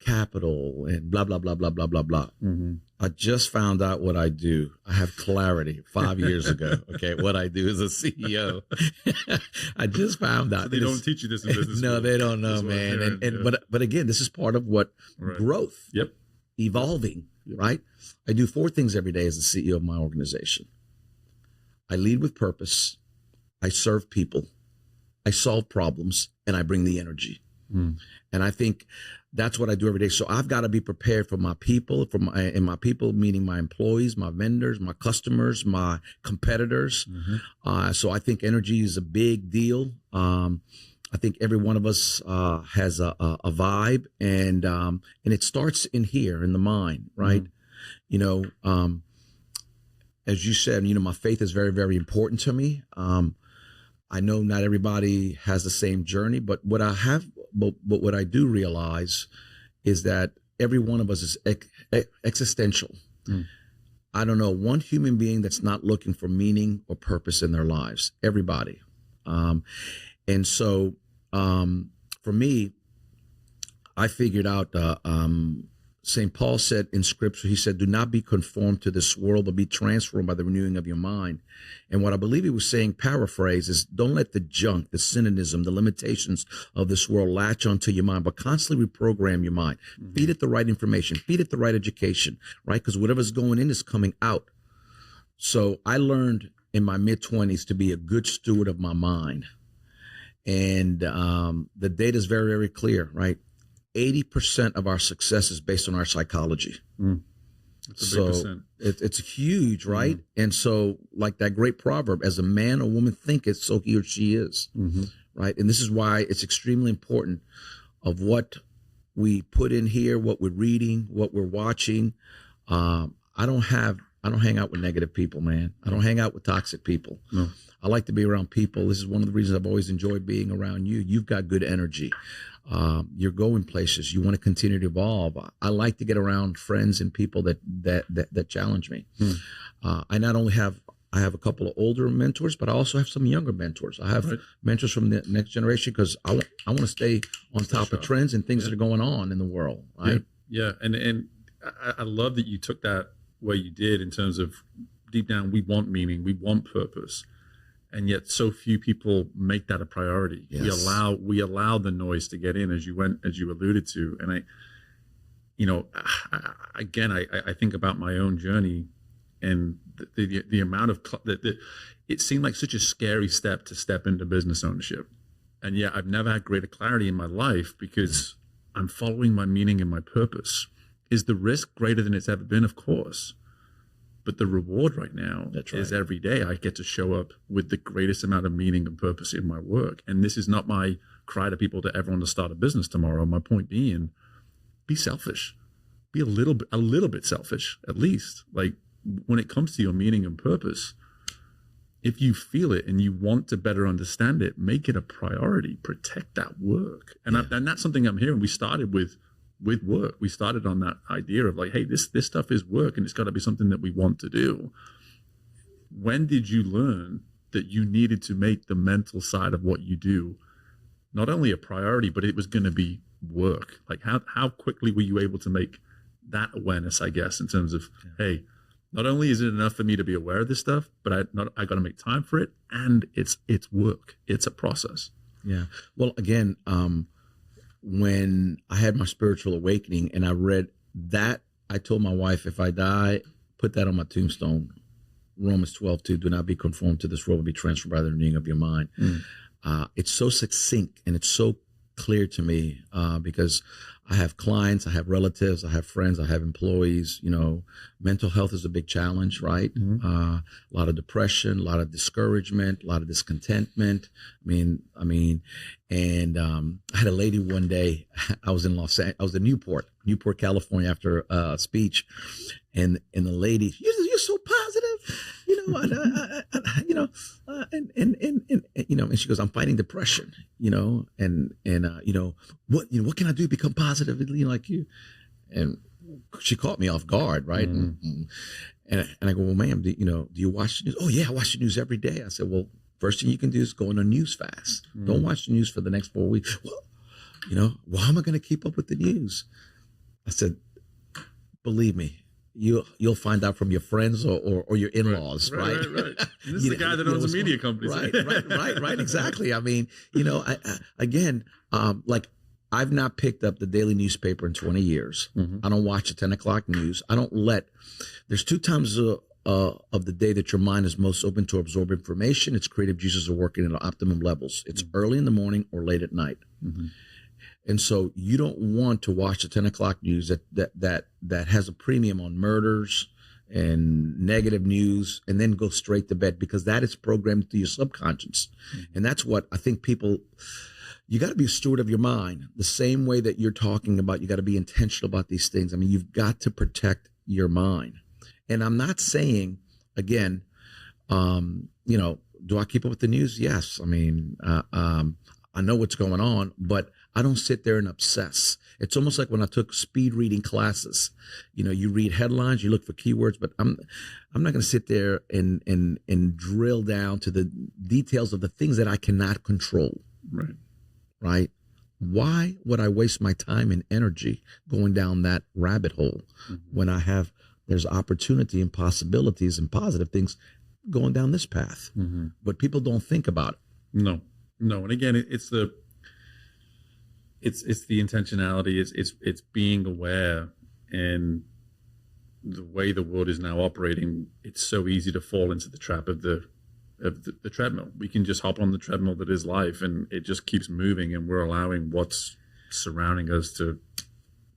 S1: capital, and blah, blah, blah, blah, blah, blah, blah.
S3: Mm-hmm.
S1: I just found out what I do. I have clarity 5 years ago. Okay, what I do as a CEO. I just found out.
S3: So they don't teach you this in business
S1: No,
S3: school.
S1: they don't know, man. But again, this is part of what growth.
S3: Yep.
S1: Evolving, right? I do 4 things every day as the CEO of my organization. I lead with purpose. I serve people. I solve problems, and I bring the energy. And I think that's what I do every day. So I've got to be prepared for my people, and my people meaning my employees, my vendors, my customers, my competitors. So I think energy is a big deal. I think every one of us has a vibe, and it starts in here in the mind, right? As you said, my faith is very, very important to me. I know not everybody has the same journey, but what I do realize is that every one of us is existential. I don't know one human being that's not looking for meaning or purpose in their lives. Everybody. And so for me, I figured out St. Paul said in Scripture, he said, do not be conformed to this world, but be transformed by the renewing of your mind. And what I believe he was saying, paraphrase, is don't let the junk, the cynicism, the limitations of this world latch onto your mind, but constantly reprogram your mind. Feed it the right information, feed it the right education, right? Because whatever's going in is coming out. So I learned in my mid-20s to be a good steward of my mind. And the data is very, very clear, right? 80% of our success is based on our psychology.
S3: That's a big percent.
S1: It's huge, right? And so, like that great proverb, as a man or woman thinketh, so he or she is, right? And this is why it's extremely important of what we put in here, what we're reading, what we're watching. I don't hang out with negative people, man. I don't hang out with toxic people.
S3: No.
S1: I like to be around people. This is one of the reasons I've always enjoyed being around you. You've got good energy. You're going places. You want to continue to evolve. I like to get around friends and people that challenge me. I not only have a couple of older mentors, but I also have some younger mentors. I have mentors from the next generation because I want to stay on top of trends and things that are going on in the world. Right?
S3: Yeah. And I love that you took that where you did in terms of deep down, we want meaning, we want purpose. And yet so few people make that a priority. Yes. We allow the noise to get in as you alluded to. And I think about my own journey and the amount of, it seemed like such a scary step to step into business ownership. And yet I've never had greater clarity in my life because I'm following my meaning and my purpose. Is the risk greater than it's ever been? Of course. But the reward right now is every day I get to show up with the greatest amount of meaning and purpose in my work. And this is not my cry to people to ever want to start a business tomorrow. My point being, be selfish. Be a little bit selfish, at least. Like when it comes to your meaning and purpose, if you feel it and you want to better understand it, make it a priority. Protect that work. And that's something I'm hearing. We started with work. We started on that idea of like, hey, this stuff is work and it's got to be something that we want to do. When did you learn that you needed to make the mental side of what you do not only a priority, but it was going to be work? Like how quickly were you able to make that awareness, I guess, in terms of, hey, not only is it enough for me to be aware of this stuff, but I got to make time for it, and it's work. It's a process.
S1: Yeah. Well, again, when I had my spiritual awakening and I read that, I told my wife, if I die, put that on my tombstone. Romans 12:2, do not be conformed to this world, but be transformed by the renewing of your mind. It's so succinct and it's so clear to me because I have clients, I have relatives, I have friends, I have employees. Mental health is a big challenge, right? A lot of depression, a lot of discouragement, a lot of discontentment. I had a lady one day. I was in Newport, California, after a speech, and the lady, you're so positive, and she goes, I'm fighting depression, what can I do to become positive, like you? And she caught me off guard, right? And I go, well, ma'am, do you watch the news? Oh yeah, I watch the news every day. I said, well, first thing you can do is go on a news fast. Don't watch the news for the next 4 weeks. Well, how am I going to keep up with the news? I said, believe me, you'll find out from your friends or your in-laws, right?
S3: Right. This is the guy that owns a media company.
S1: Right. Exactly. I mean, like I've not picked up the daily newspaper in 20 years. I don't watch the 10 o'clock news. There's 2 times of the day that your mind is most open to absorb information. Its creative juices are working at optimum levels. It's early in the morning or late at night. And so you don't want to watch the 10 o'clock news that has a premium on murders and negative news and then go straight to bed, because that is programmed to your subconscious. And that's what I think you got to be a steward of your mind the same way that you're talking about. You got to be intentional about these things. I mean, you've got to protect your mind. And I'm not saying, again, do I keep up with the news? Yes. I mean, I know what's going on, but I don't sit there and obsess. It's almost like when I took speed reading classes. You read headlines, you look for keywords, but I'm not going to sit there and drill down to the details of the things that I cannot control. Right? Why would I waste my time and energy going down that rabbit hole when there's opportunity and possibilities and positive things going down this path? But people don't think about it.
S3: No. And again, it's the intentionality. It's being aware, and the way the world is now operating, it's so easy to fall into the trap of the treadmill. We can just hop on the treadmill that is life, and it just keeps moving, and we're allowing what's surrounding us to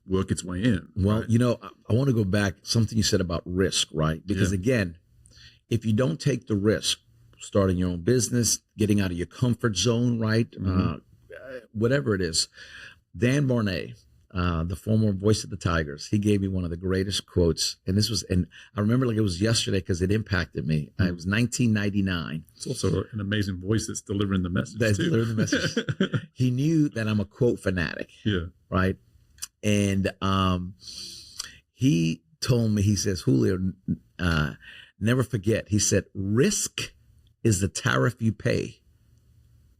S3: work its way in.
S1: Well,
S3: right?
S1: I want to go back something you said about risk, right? Because again, if you don't take the risk, starting your own business, getting out of your comfort zone, right? Whatever it is. Dan Barnett, the former voice of the Tigers, he gave me one of the greatest quotes. And I remember like it was yesterday because it impacted me. It was 1999.
S3: It's also an amazing voice that's delivering the message.
S1: Delivering the message. He knew that I'm a quote fanatic.
S3: Yeah.
S1: Right. And he told me, he says, Julio, never forget. He said, risk is the tariff you pay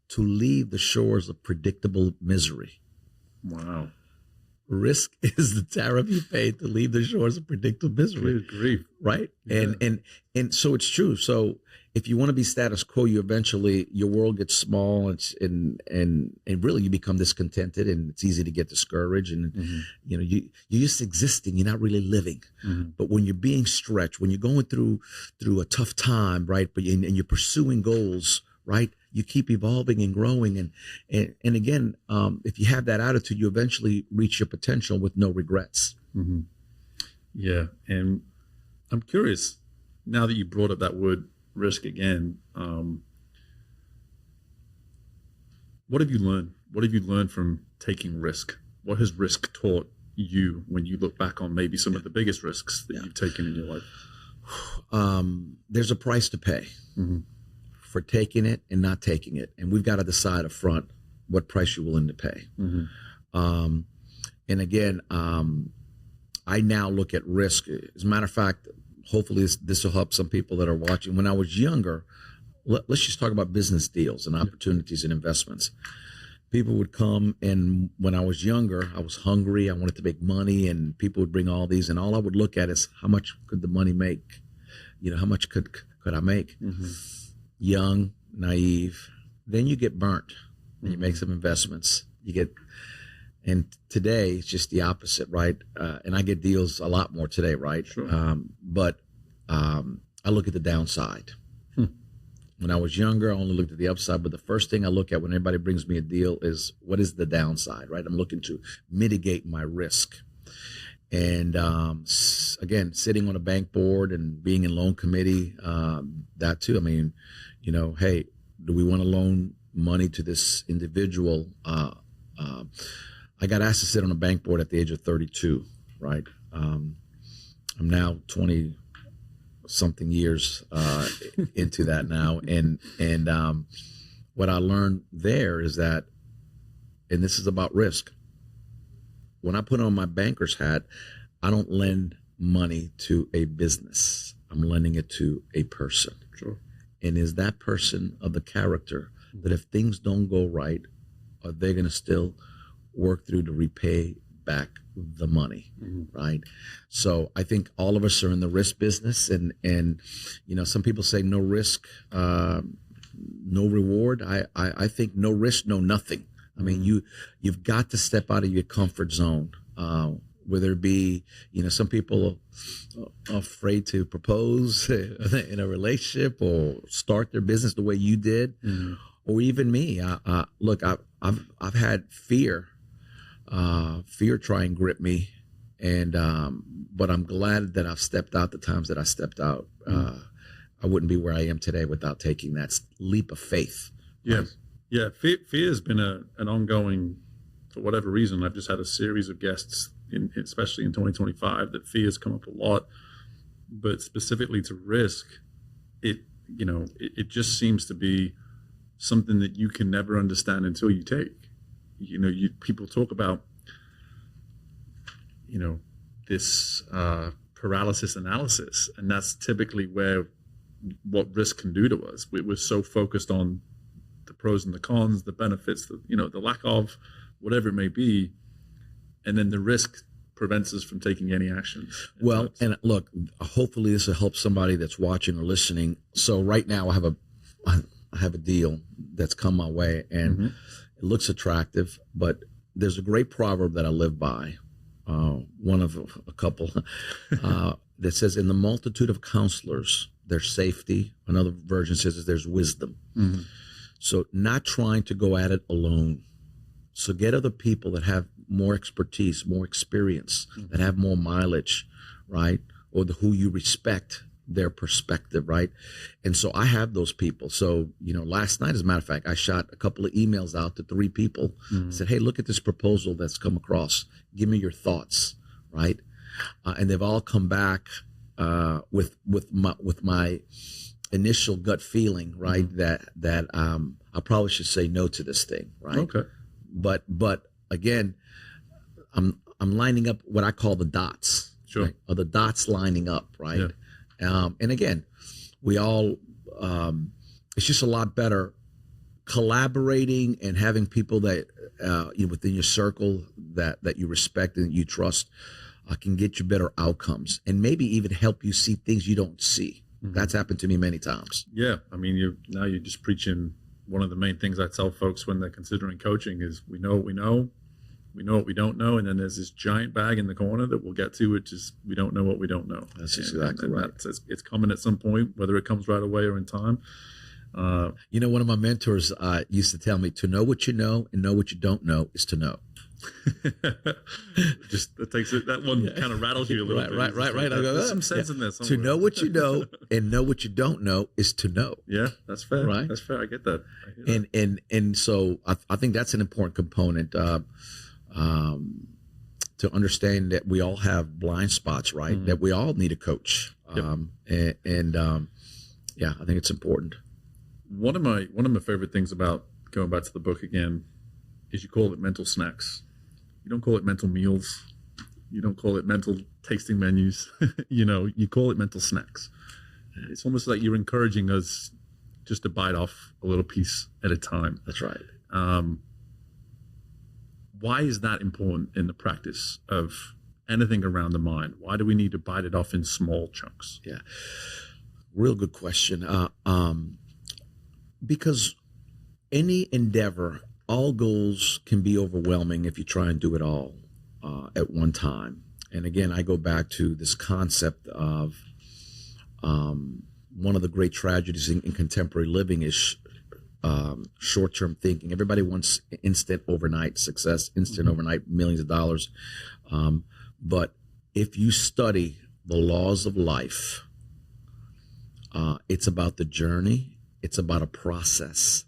S1: to leave the shores of predictable misery.
S3: Wow.
S1: Risk is the tariff you pay to leave the shores of predictable misery.
S3: Good grief.
S1: Right?
S3: Yeah.
S1: And so it's true. So if you want to be status quo, your world gets small, and really you become discontented, and it's easy to get discouraged, and you're just existing, you're not really living. But when you're being stretched, when you're going through a tough time, right? And you're pursuing goals, right? You keep evolving and growing, and again, if you have that attitude, you eventually reach your potential with no regrets.
S3: Yeah, and I'm curious now that you brought up that word risk again. What have you learned? What have you learned from taking risk? What has risk taught you when you look back on maybe some of the biggest risks that you've taken in your life?
S1: There's a price to pay. For taking it and not taking it. And we've got to decide up front what price you're willing to pay. And again, I now look at risk. As a matter of fact, hopefully this will help some people that are watching. When I was younger, let's just talk about business deals and opportunities and investments. People would come, and when I was younger, I was hungry. I wanted to make money, and people would bring all these, and all I would look at is how much could the money make? How much could I make? Young, naive, then you get burnt and you make some investments. And today it's just the opposite, right? And I get deals a lot more today, right?
S3: Sure.
S1: But I look at the downside. When I was younger, I only looked at the upside, but the first thing I look at when anybody brings me a deal is what is the downside, right? I'm looking to mitigate my risk. And again, sitting on a bank board and being in loan committee, that too. I mean, hey, do we want to loan money to this individual? I got asked to sit on a bank board at the age of 32, right? I'm now 20 something years into that now. And what I learned there is that, and this is about risk, when I put on my banker's hat, I don't lend money to a business. I'm lending it to a person.
S3: Sure.
S1: And is that person of the character that if things don't go right, are they going to still work through to repay back the money, right? So I think all of us are in the risk business, and some people say no risk, no reward. I think no risk, no nothing. I mean, you've got to step out of your comfort zone. Whether it be, some people are afraid to propose in a relationship or start their business the way you did, or even me. Look, I've had fear try and grip me, but I'm glad that I've stepped out the times that I stepped out. I wouldn't be where I am today without taking that leap of faith.
S3: Yeah, yeah. Fear has been an ongoing, for whatever reason. I've just had a series of guests, especially in 2025, that fear has come up a lot. But specifically to risk, it just seems to be something that you can never understand until you take. People talk about, this paralysis analysis, and that's typically what risk can do to us. We're so focused on the pros and the cons, the benefits, the lack of, whatever it may be, and then the risk prevents us from taking any action.
S1: Well, and look, hopefully this will help somebody that's watching or listening. So right now I have a deal that's come my way, and it looks attractive, but there's a great proverb that I live by, one of a couple, that says, in the multitude of counselors, there's safety. Another version says there's wisdom. So not trying to go at it alone. So get other people that have more expertise, more experience, that have more mileage, right? Or who you respect their perspective, right? And so I have those people. So, last night, as a matter of fact, I shot a couple of emails out to 3 people, said, hey, look at this proposal that's come across. Give me your thoughts, right? And they've all come back with my initial gut feeling, right? That I probably should say no to this thing, right?
S3: Okay.
S1: But again, I'm lining up what I call the dots.
S3: Sure.
S1: Right? Or the dots lining up, right?
S3: Yeah.
S1: And again, we all, it's just a lot better collaborating and having people that, within your circle that you respect and you trust, can get you better outcomes and maybe even help you see things you don't see. That's happened to me many times.
S3: Yeah. I mean, you're just preaching one of the main things I tell folks when they're considering coaching is we know what we know. We know what we don't know, and then there's this giant bag in the corner that we'll get to, which is we don't know what we don't know.
S1: That's exactly right.
S3: It's coming at some point, whether it comes right away or in time.
S1: One of my mentors used to tell me to know what you know and know what you don't know is to know.
S3: Just that takes it. That one kind of rattles you a little bit.
S1: Right.
S3: There's some sense in there somewhere.
S1: To know what you know and know what you don't know is to know.
S3: Yeah, that's fair.
S1: Right.
S3: That's fair. I get that.
S1: And so I think that's an important component. To understand that we all have blind spots, right? That we all need a coach.
S3: Yep.
S1: I think it's important.
S3: One of my favorite things about going back to the book again is you call it mental snacks. You don't call it mental meals. You don't call it mental tasting menus. You call it mental snacks. It's almost like you're encouraging us just to bite off a little piece at a time.
S1: That's right.
S3: Why is that important in the practice of anything around the mind? Why do we need to bite it off in small chunks?
S1: Yeah, real good question. Because any endeavor, all goals can be overwhelming if you try and do it all at one time. And again, I go back to this concept of one of the great tragedies in contemporary living is short-term thinking. Everybody wants instant overnight success, instant overnight millions of dollars. But if you study the laws of life, it's about the journey. It's about a process.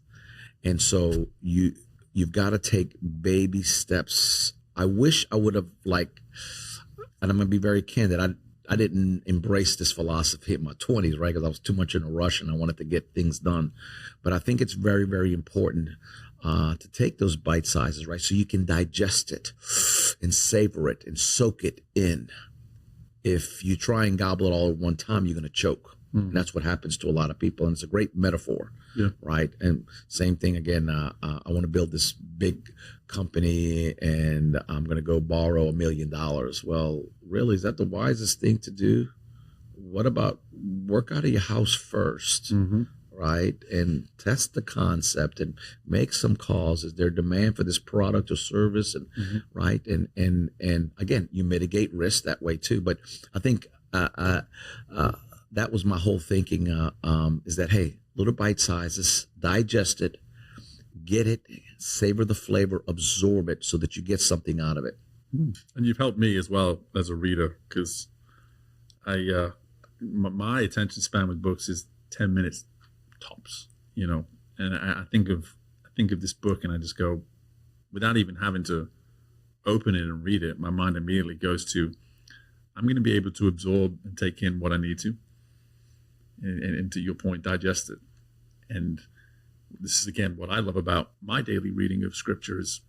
S1: And so you've got to take baby steps. I wish I would have and I'm going to be very candid, I didn't embrace this philosophy in my 20s, right? Because I was too much in a rush and I wanted to get things done. But I think it's very, very important to take those bite sizes, right? So you can digest it and savor it and soak it in. if you try and gobble it all at one time, you're going to choke. And that's what happens to a lot of people. And it's a great metaphor, right? And same thing again, I want to build this big company and I'm going to go borrow $1 million. Well, really, is that the wisest thing to do? What about work out of your house first, right? And test the concept and make some calls. Is there demand for this product or service? And right. And again, you mitigate risk that way too. But I think, that was my whole thinking, is that, hey, little bite sizes, digest it, get it, savor the flavor, absorb it so that you get something out of it.
S3: And you've helped me as well as a reader, because my attention span with books is 10 minutes tops, and I think of this book and I just go, without even having to open it and read it, my mind immediately goes to, I'm going to be able to absorb and take in what I need to. And to your point, digest it. And this is, again, what I love about my daily reading of scripture is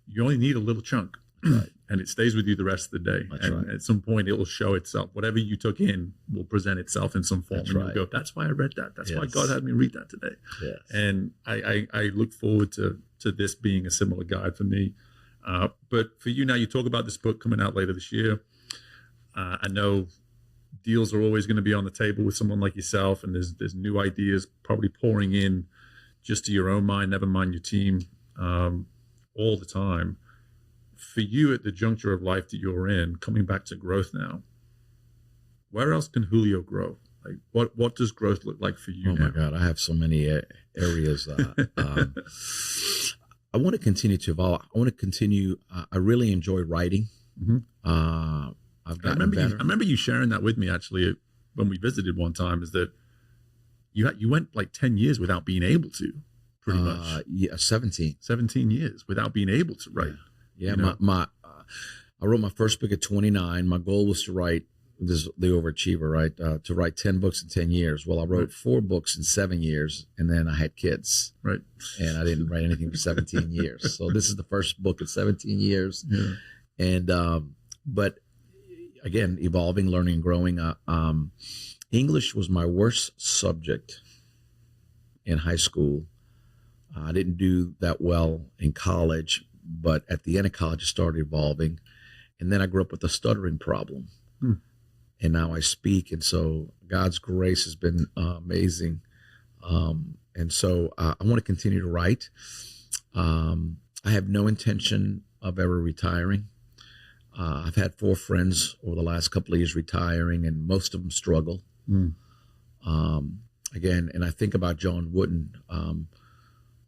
S3: you only need a little chunk, right? And it stays with you the rest of the day.
S1: That's
S3: and
S1: right.
S3: At some point, it will show itself. Whatever you took in will present itself in some form.
S1: That's
S3: and
S1: right.
S3: you'll go, that's why I read that. That's why
S1: Yes.
S3: God had me read that today.
S1: Yes.
S3: And I look forward to this being a similar guide for me. But for you now, you talk about this book coming out later this year. I know deals are always going to be on the table with someone like yourself, and there's new ideas probably pouring in just to your own mind, never mind your team, all the time. For you at the juncture of life that you're in, coming back to growth now, where else can Julio grow? Like what does growth look like for you
S1: Oh
S3: now?
S1: my God, I have so many areas. I want to continue to evolve. I want to continue. I really enjoy writing. I've gotten better.
S3: I remember you sharing that with me actually when we visited one time. Is that you went like 10 years without being able to, pretty much.
S1: Yeah, 17.
S3: 17 years without being able to write.
S1: Yeah,
S3: You know?
S1: I wrote my first book at 29. My goal was to write, this is the overachiever, right? To write 10 books in 10 years. Well, I wrote 4 books in 7 years, and then I had kids.
S3: Right.
S1: And I didn't write anything for 17 years. So this is the first book in 17 years.
S3: Yeah.
S1: And, but again, evolving, learning, and growing. English was my worst subject in high school. I didn't do that well in college, but at the end of college, it started evolving. And then I grew up with a stuttering problem. And now I speak. And so God's grace has been amazing. And so I want to continue to write. I have no intention of ever retiring. I've had 4 friends over the last couple of years retiring, and most of them struggle. Again, and I think about John Wooden.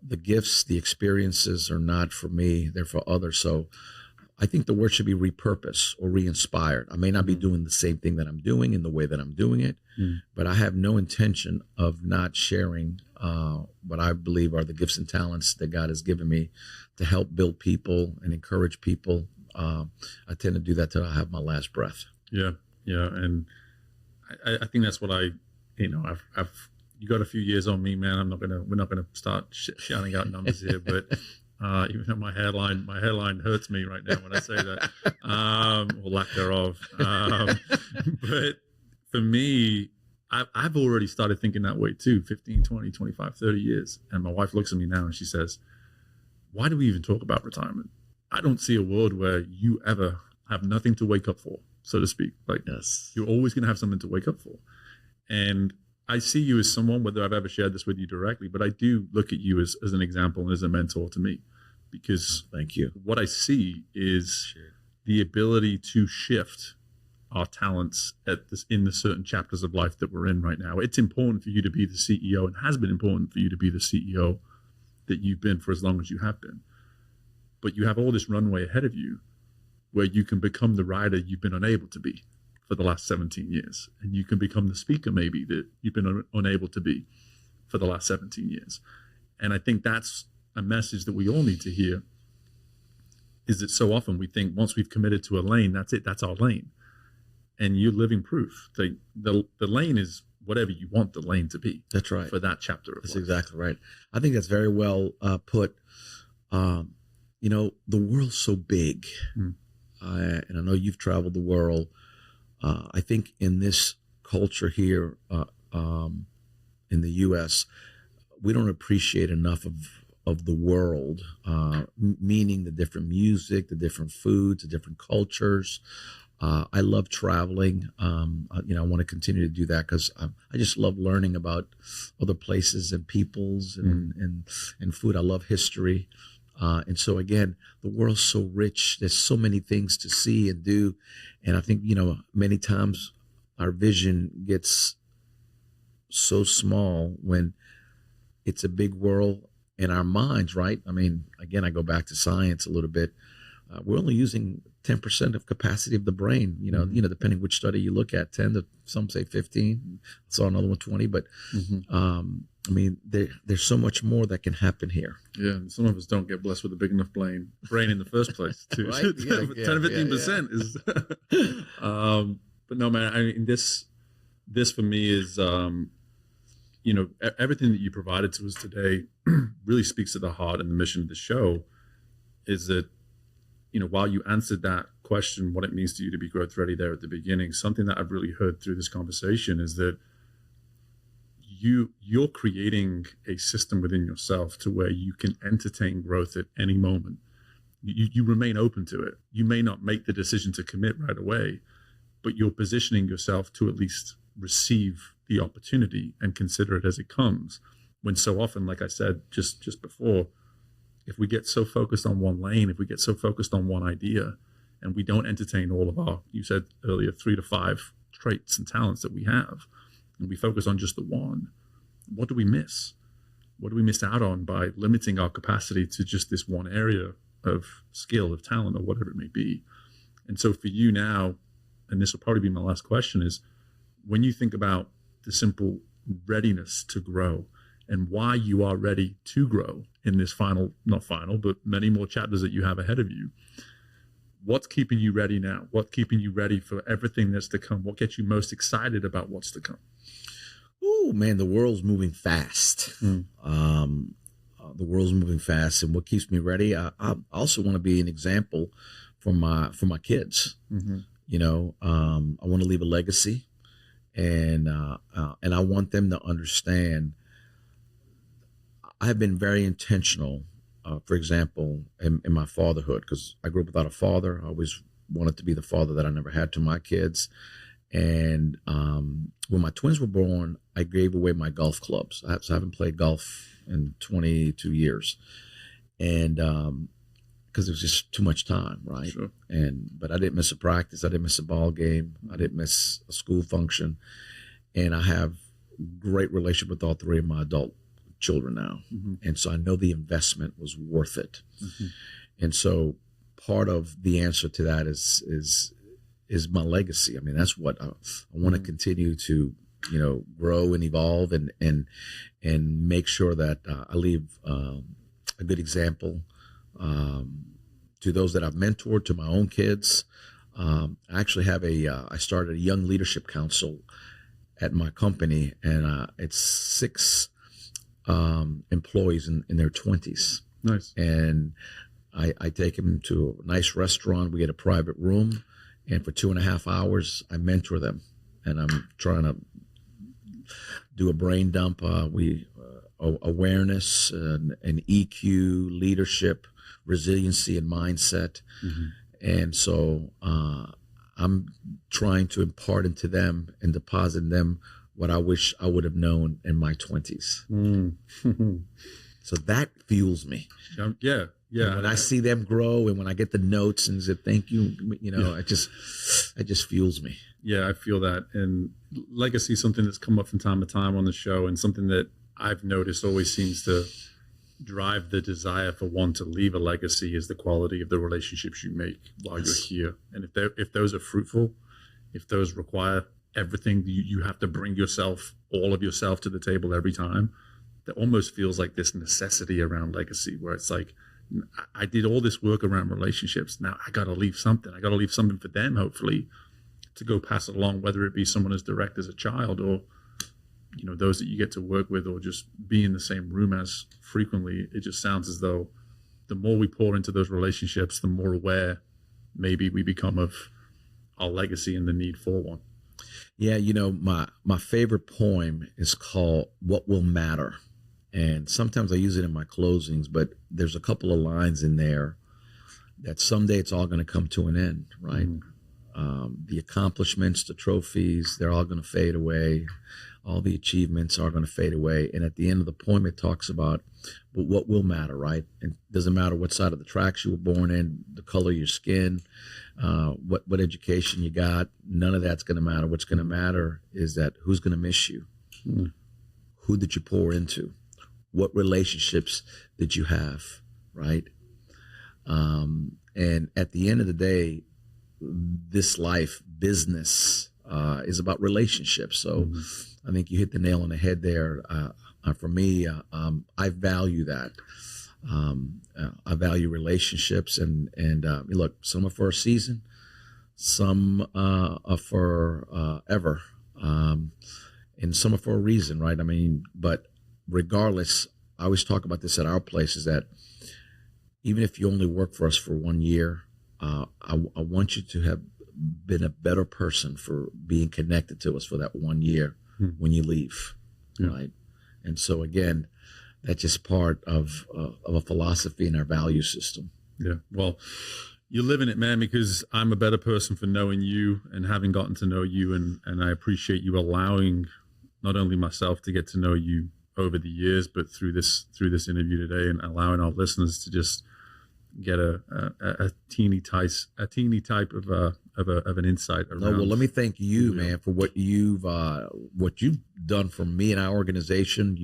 S1: The gifts, the experiences are not for me, they're for others. So I think the word should be repurposed or re-inspired. I may not be doing the same thing that I'm doing in the way that I'm doing it, but I have no intention of not sharing what I believe are the gifts and talents that God has given me to help build people and encourage people. I tend to do that till I have my last breath.
S3: Yeah. And I think that's what I've you got a few years on me, man. We're not gonna start shouting out numbers here, but even though my hairline hurts me right now when I say that, or lack thereof. But for me, I've already started thinking that way too, 15, 20, 25, 30 years. And my wife looks at me now and she says, why do we even talk about retirement? I don't see a world where you ever have nothing to wake up for, so to speak. Like,
S1: Yes.
S3: you're always going to have something to wake up for. And I see you as someone, whether I've ever shared this with you directly, but I do look at you as an example and as a mentor to me, because
S1: Thank you.
S3: what I see is the ability to shift our talents in the certain chapters of life that we're in right now. It's important for you to be the CEO, and has been important for you to be the CEO that you've been for as long as you have been. But you have all this runway ahead of you where you can become the writer you've been unable to be for the last 17 years. And you can become the speaker maybe that you've been unable to be for the last 17 years. And I think that's a message that we all need to hear, is that so often we think once we've committed to a lane, that's it, that's our lane. And you're living proof. The lane is whatever you want the lane to be.
S1: That's right.
S3: For that chapter of
S1: That's
S3: life.
S1: exactly right. I think that's very well put. The world's so big, and I know you've traveled the world. I think in this culture here in the U.S., we don't appreciate enough of the world, meaning the different music, the different foods, the different cultures. I love traveling. I want to continue to do that because I just love learning about other places and peoples and food. I love history. And so again, the world's so rich. There's so many things to see and do. And I think, many times our vision gets so small when it's a big world in our minds, right? I mean, again, I go back to science a little bit. We're only using 10% of capacity of the brain, depending which study you look at, 10 to some say 15. I saw another one 20, but I mean, there's so much more that can happen here.
S3: Yeah, and some of us don't get blessed with a big enough brain in the first place. Too.
S1: Right?
S3: 10 to 15% is. But no, man. I mean, this for me is, everything that you provided to us today really speaks to the heart and the mission of the show. Is that, while you answered that question, what it means to you to be growth ready there at the beginning, something that I've really heard through this conversation is that you're creating a system within yourself to where you can entertain growth at any moment. You remain open to it. You may not make the decision to commit right away, but you're positioning yourself to at least receive the opportunity and consider it as it comes. When so often, like I said just before, if we get so focused on one lane, if we get so focused on one idea, and we don't entertain all of our, you said earlier, 3 to 5 traits and talents that we have, and we focus on just the one, what do we miss? What do we miss out on by limiting our capacity to just this one area of skill, of talent, or whatever it may be? And so for you now, and this will probably be my last question, is when you think about the simple readiness to grow and why you are ready to grow in this not final, but many more chapters that you have ahead of you, what's keeping you ready now? What's keeping you ready for everything that's to come? What gets you most excited about what's to come?
S1: Oh man, the world's moving fast. The world's moving fast, and what keeps me ready? I also want to be an example for my kids. I want to leave a legacy, and I want them to understand. I have been very intentional. For example, in my fatherhood, because I grew up without a father. I always wanted to be the father that I never had to my kids. And when my twins were born, I gave away my golf clubs. I haven't played golf in 22 years. And because it was just too much time, right?
S3: Sure.
S1: But I didn't miss a practice. I didn't miss a ball game. I didn't miss a school function. And I have great relationship with all 3 of my adult children now. And so I know the investment was worth it. And so part of the answer to that is my legacy. I mean, that's what I want to continue to, grow and evolve and make sure that I leave a good example to those that I've mentored, to my own kids. I actually have I started a young leadership council at my company, and it's 6 employees in their 20s.
S3: Nice.
S1: And I take them to a nice restaurant. We get a private room, and for 2.5 hours, I mentor them. And I'm trying to do a brain dump. Awareness and EQ, leadership, resiliency, and mindset. And so I'm trying to impart into them and deposit in them what I wish I would have known in my 20s. So that fuels me.
S3: Yeah.
S1: And when I see them grow, and when I get the notes and say thank you, it just fuels me.
S3: Yeah, I feel that. And legacy is something that's come up from time to time on the show, and something that I've noticed always seems to drive the desire for one to leave a legacy is the quality of the relationships you make while you're here. And if those are fruitful, if those require everything, you have to bring all of yourself to the table every time, that almost feels like this necessity around legacy, where it's like, I did all this work around relationships. Now I got to leave something. I got to leave something for them, hopefully, to go pass it along, whether it be someone as direct as a child, or those that you get to work with, or just be in the same room as frequently. It just sounds as though the more we pour into those relationships, the more aware maybe we become of our legacy and the need for one.
S1: Yeah, my favorite poem is called "What Will Matter," and sometimes I use it in my closings. But there's a couple of lines in there that someday it's all going to come to an end, right? The accomplishments, the trophies, they're all going to fade away. All the achievements are going to fade away. And at the end of the poem, it talks about, but what will matter, right? And it doesn't matter what side of the tracks you were born in, the color of your skin, what education you got. None of that's going to matter. What's going to matter is that who's going to miss you? Who did you pour into? What relationships did you have, right? And at the end of the day, this life, business, is about relationships. So I think you hit the nail on the head there. For me, I value that. I value relationships, and look, some are for a season, some are for ever, and some are for a reason, right? I mean, but regardless, I always talk about this at our place, is that even if you only work for us for 1 year, I want you to have been a better person for being connected to us for that 1 year when you leave, right? And so again, that's just part of a philosophy in our value system.
S3: Yeah, well, you're living it, man, because I'm a better person for knowing you and having gotten to know you, and I appreciate you allowing not only myself to get to know you over the years, but through this interview today, and allowing our listeners to just get a teeny type of an insight around.
S1: No, well, let me thank you, man, for what you've done for me and our organization.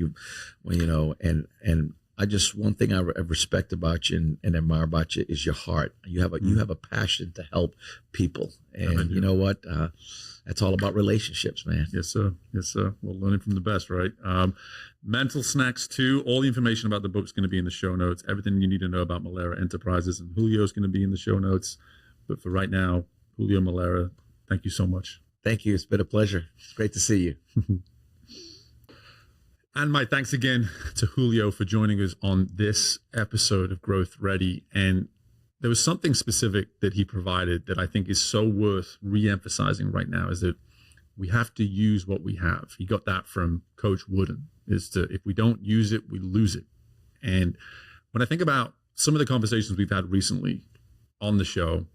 S1: And I just, one thing I respect about you and admire about you is your heart. You have a passion to help people, and you know what? That's all about relationships, man.
S3: Yes, sir. Yes, sir. Well, learning from the best, right? Mental snacks too. All the information about the book is going to be in the show notes. Everything you need to know about Melara Enterprises, and Julio is going to be in the show notes. But for right now, Julio Melara, thank you so much.
S1: Thank you. It's been a pleasure. It's great to see you.
S3: And my thanks again to Julio for joining us on this episode of Growth Ready. And there was something specific that he provided that I think is so worth re-emphasizing right now, is that we have to use what we have. He got that from Coach Wooden, is to, if we don't use it, we lose it. And when I think about some of the conversations we've had recently on the show,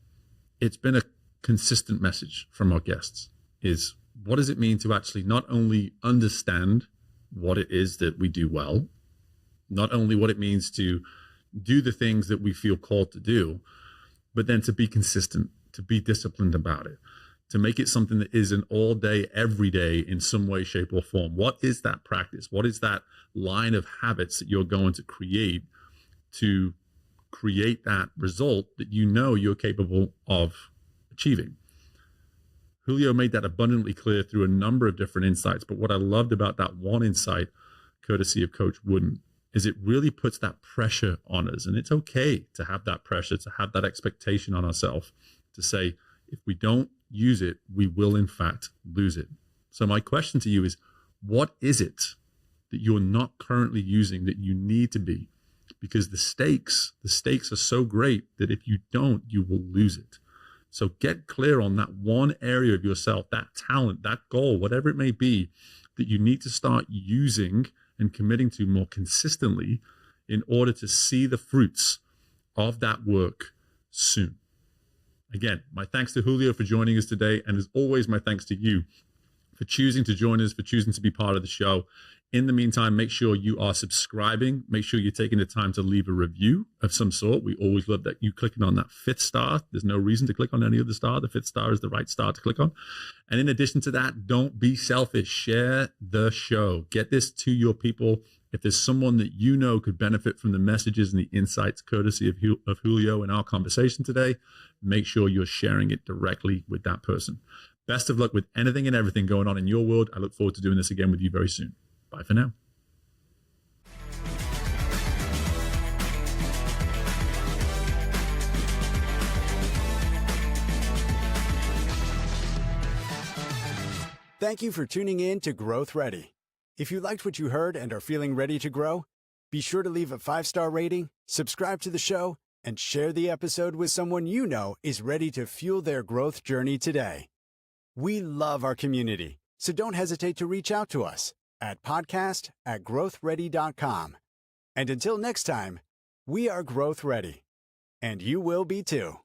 S3: it's been a consistent message from our guests, is what does it mean to actually not only understand what it is that we do well, not only what it means to do the things that we feel called to do, but then to be consistent, to be disciplined about it, to make it something that is an all day, every day in some way, shape, or form. What is that practice? What is that line of habits that you're going to create that result that you know you're capable of achieving? Julio made that abundantly clear through a number of different insights. But what I loved about that one insight, courtesy of Coach Wooden, is it really puts that pressure on us. And it's okay to have that pressure, to have that expectation on ourselves, to say, if we don't use it, we will in fact lose it. So my question to you is, what is it that you're not currently using that you need to be? Because the stakes are so great that if you don't, you will lose it. So get clear on that one area of yourself, that talent, that goal, whatever it may be, that you need to start using and committing to more consistently in order to see the fruits of that work soon. Again, my thanks to Julio for joining us today. And as always, my thanks to you for choosing to join us, for choosing to be part of the show. In the meantime, make sure you are subscribing. Make sure you're taking the time to leave a review of some sort. We always love that you clicking on that 5th star. There's no reason to click on any other star. The 5th star is the right star to click on. And in addition to that, don't be selfish. Share the show. Get this to your people. If there's someone that you know could benefit from the messages and the insights courtesy of Julio in our conversation today, make sure you're sharing it directly with that person. Best of luck with anything and everything going on in your world. I look forward to doing this again with you very soon. Bye for now.
S4: Thank you for tuning in to Growth Ready. If you liked what you heard and are feeling ready to grow, be sure to leave a 5-star rating, subscribe to the show, and share the episode with someone you know is ready to fuel their growth journey today. We love our community, so don't hesitate to reach out to us at podcast@growthready.com. And until next time, we are Growth Ready, and you will be too.